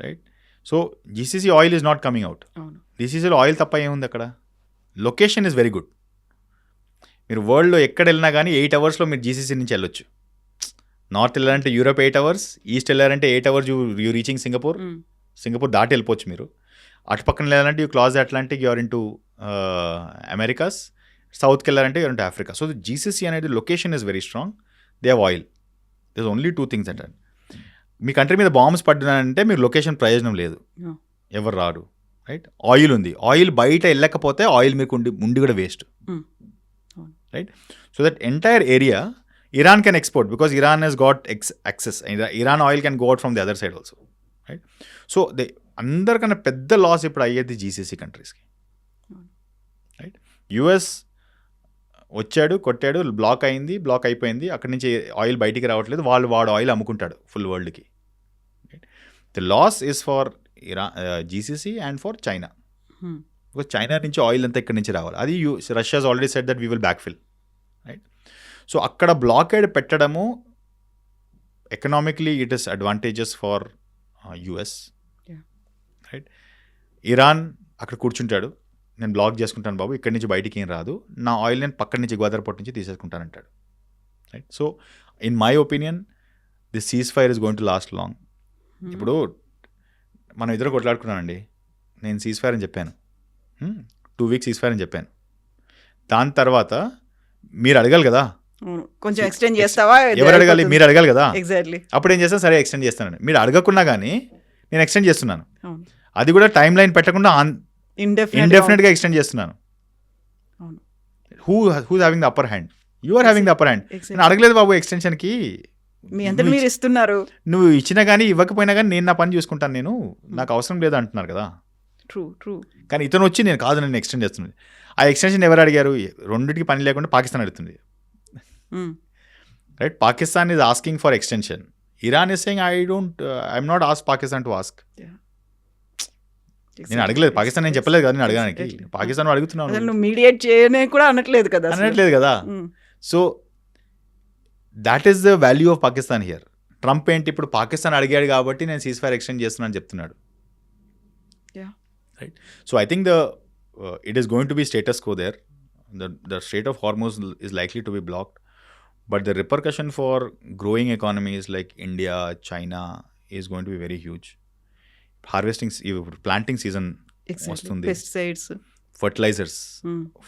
right? So GCC oil is not coming out. GCCలో oil తప్ప ఏముంది అక్కడ? Location is very good. మీరు వరల్డ్లో ఎక్కడ వెళ్ళినా కానీ 8 hours మీరు GCC నుంచి వెళ్ళొచ్చు. నార్త్ వెళ్ళాలంటే యూరోప్ 8 hours, ఈస్ట్ వెళ్ళాలంటే 8 hours you reaching Singapore. Singapore దాటి వెళ్ళిపోవచ్చు మీరు. అటు పక్కన వెళ్ళాలంటే you close Atlantic, you're into Americas. సౌత్కి వెళ్ళాలంటే you're into Africa. So GCC అనేది location is very strong. They have oil. This only 2 things అంటే, మీ కంట్రీ మీద బాంబ్స్ పడ్డానంటే మీరు లొకేషన్ ప్రయోజనం లేదు, ఎవరు రారు, రైట్? ఆయిల్ ఉంది, ఆయిల్ బయట వెళ్ళకపోతే ఆయిల్ మీకు ఉండి కూడా waste, right? So that entire area Iran can export because Iran has got access. Iran oil can go out from the other side also, right? So అందరికన్నా పెద్ద లాస్ ఇప్పుడు అయ్యేది GCC కంట్రీస్కి, రైట్? యుఎస్ వచ్చాడు, కొట్టాడు, బ్లాక్ అయిపోయింది, అక్కడి నుంచి ఆయిల్ బయటికి రావట్లేదు, వాడు ఆయిల్ అమ్ముకుంటాడు ఫుల్ వరల్డ్కి, right? The loss is for GCC and for China, because China నుంచి ఆయిల్ అంతా ఇక్కడి నుంచి రావాలి. అది Russia's already said that we will backfill, right? So అక్కడ బ్లాకేడ్ పెట్టడము economically it is advantages for US, right? Iran అక్కడ కూర్చుంటాడు, నేను బ్లాక్ చేసుకుంటాను బాబు, ఇక్కడి నుంచి బయటికి ఏం రాదు, నా ఆయిల్ నేను పక్కన నుంచి గోదావరిపోర్ట్ నుంచి తీసేసుకుంటానంటాడు, right? So in my opinion this ceasefire is going to last long. ఇప్పుడు మనం ఇద్దరు కొట్లాడుకున్నానండి, నేను సీజ్ ఫైర్ అని చెప్పాను, 2 వీక్స్ సీజ్ ఫైర్ అని చెప్పాను. దాని తర్వాత మీరు అడగాలి కదా, అవును. కొంచెం ఎక్స్టెండ్ చేస్తావా? ఎవరు అడగాలి? మీరు అడగాలి కదా. ఎగ్జాక్ట్లీ. అప్పుడు ఏం చేస్తాను, సరే ఎక్స్టెండ్ చేస్తాను. మీరు అడగకున్నా కానీ నేను ఎక్స్టెండ్ చేస్తున్నాను. అవును. అది కూడా టైం లైన్ పెట్టకుండా ఇండెఫినెట్గా ఎక్స్టెండ్ చేస్తున్నాను. అవును. Who's having the upper hand? You are having the upper hand. నేను అడగలేదు బాబు ఎక్స్టెన్షన్కి, మీ అంతా మీరు ఇస్తున్నారు. నువ్వు ఇచ్చినా కానీ ఇవ్వకపోయినా కానీ నేను నా పని చూసుకుంటాను, నేను నాకు అవసరం లేదు అంటున్నారు కదా. ట్రూ. కానీ ఇతను వచ్చి నేను కాదు, నేను ఎక్స్టెండ్ చేస్తున్నాను. ఆ ఎక్స్టెన్షన్ ఎవరు అడిగారు? రెండింటికి పని లేకుండా పాకిస్తాన్ అడుగుతుంది, right? Pakistan is asking for extension. Iran is saying I'm not ask Pakistan to ask. నేను అడగలేదు పాకిస్తాన్, నేను చెప్పలేదు కదా నేను అడగడానికి. పాకిస్తాన్ అడుగుతున్నాను, నువ్వు మీడియేట్ చేయనే కూడా అనట్లేదు కదా. So that is the value of Pakistan here. Trump ఏంటి ఇప్పుడు పాకిస్తాన్ అడిగాడు కాబట్టి నేను సీజ్ ఫైర్ ఎక్స్టెండ్ చేస్తున్నాను చెప్తున్నాడు, right? So I think it is going to be status quo there. The Strait of Hormuz is likely to be blocked, but the repercussion for growing economies like India, China is going to be very huge. Planting season, exactly. Pesticides,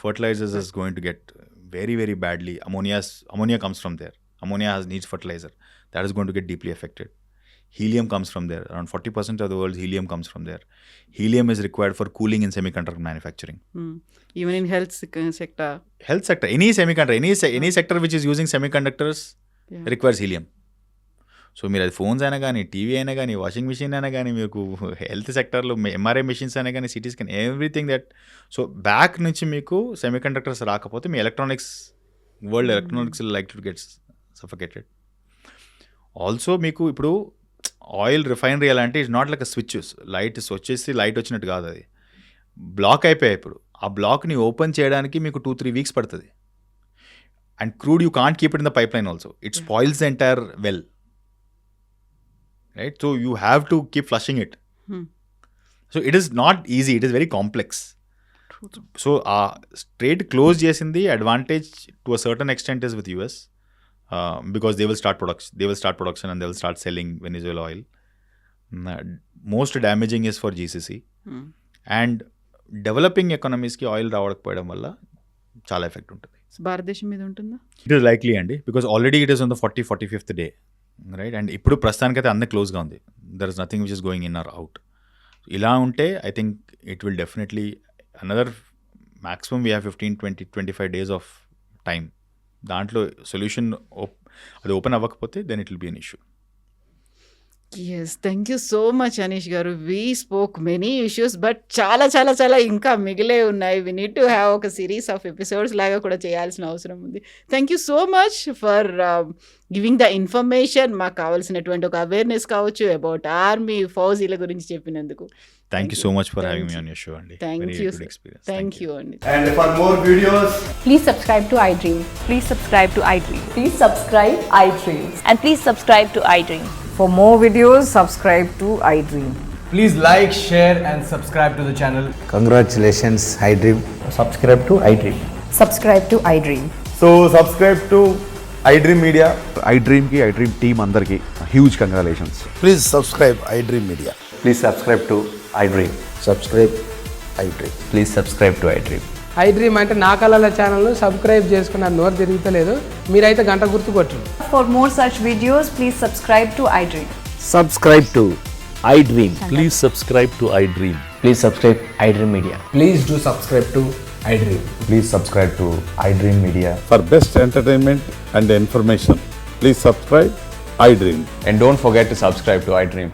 fertilizers is going to get very, very badly. Ammonia comes from there. Ammonia needs fertilizer. That is going to get deeply affected. Helium comes from there. Around 40% of the world's helium comes from there. Helium is required for cooling in semiconductor manufacturing. Even in health sector. Any semiconductor, any sector which is using semiconductors requires helium. So మీరు అది phones అయినా కానీ, TV అయినా కానీ, washing machine అయినా కానీ, మీకు health సెక్టర్లో ఎంఆర్ఐ మిషన్స్ అయినా కానీ, CT scan, everything that. So back నుంచి మీకు సెమీకండక్టర్స్ రాకపోతే మీ world electronics like to get suffocated. Also మీకు ఇప్పుడు ఆయిల్ రిఫైనరీ ఎలా అంటే it's not like switches, light వచ్చేసి లైట్ వచ్చినట్టు కాదు, అది బ్లాక్ అయిపోయాయి. ఇప్పుడు ఆ బ్లాక్ని ఓపెన్ చేయడానికి మీకు 2-3 వీక్స్ పడుతుంది. And crude you can't keep it in the pipe line also, it spoils the entire well, right? So you have to keep flushing it. So it is not easy, it is very complex. So ఆ straight close చేసింది advantage to a certain extent is with US. Because they will start production and they will start selling Venezuela oil. Most damaging is for GCC. And developing economies ki oil రావకపోవడం వల్ల చాలా effect ఉంటుంది. భారతదేశం మీద ఉంటుందా? It is likely అండి, because already it is on the 45th day, right? And ఇప్పుడు ప్రస్తుతానికైతే అన్నీ క్లోజ్గా ఉంది. There is nothing which is going in or out. ఇలా ఉంటే I think it will definitely another maximum we have 15-20-25 days of time. దాంట్లో solution అది open అవ్వకపోతే then it will be an issue. Yes, thank you so much Anish గారు. We spoke many issues, but చాలా ఇంకా మిగిలే ఉన్నాయి. వీ నీడ్ టు హ్యావ్ ఒక series of episodes లాగా కూడా చేయాల్సిన అవసరం ఉంది. Thank you so much for giving the information. మాకు కావాల్సినటువంటి ఒక అవేర్నెస్ కావచ్చు అబౌట్ ఆర్మీ, ఫౌజీల గురించి చెప్పినందుకు. Thank you so much for having me on your show, Andy. Thank Very you. good experience. Thank you, Andy. And for more videos, please subscribe to iDream. Please subscribe to iDream. Please subscribe iDream. And please subscribe to iDream. For more videos, subscribe to iDream. please like, share and subscribe to the channel. Congratulations, iDream. Subscribe to iDream. Subscribe to iDream. So subscribe to iDream Media. iDream team andarki huge congratulations. Please subscribe iDream Media. Please subscribe to iDream. Subscribe iDream. Please subscribe to iDream. iDream అంటే నా కళల ఛానల్ను subscribe చేసుకున్న నోరు తిరుగుతలేదు, మీరైతే గంట గుర్తు కొట్టండి. For more such videos, please subscribe to iDream. Subscribe to iDream. Please subscribe to iDream. Please subscribe iDream Media. Please do subscribe to iDream. Please subscribe to iDream Media. For best entertainment and information, please subscribe iDream. And don't forget to subscribe to iDream.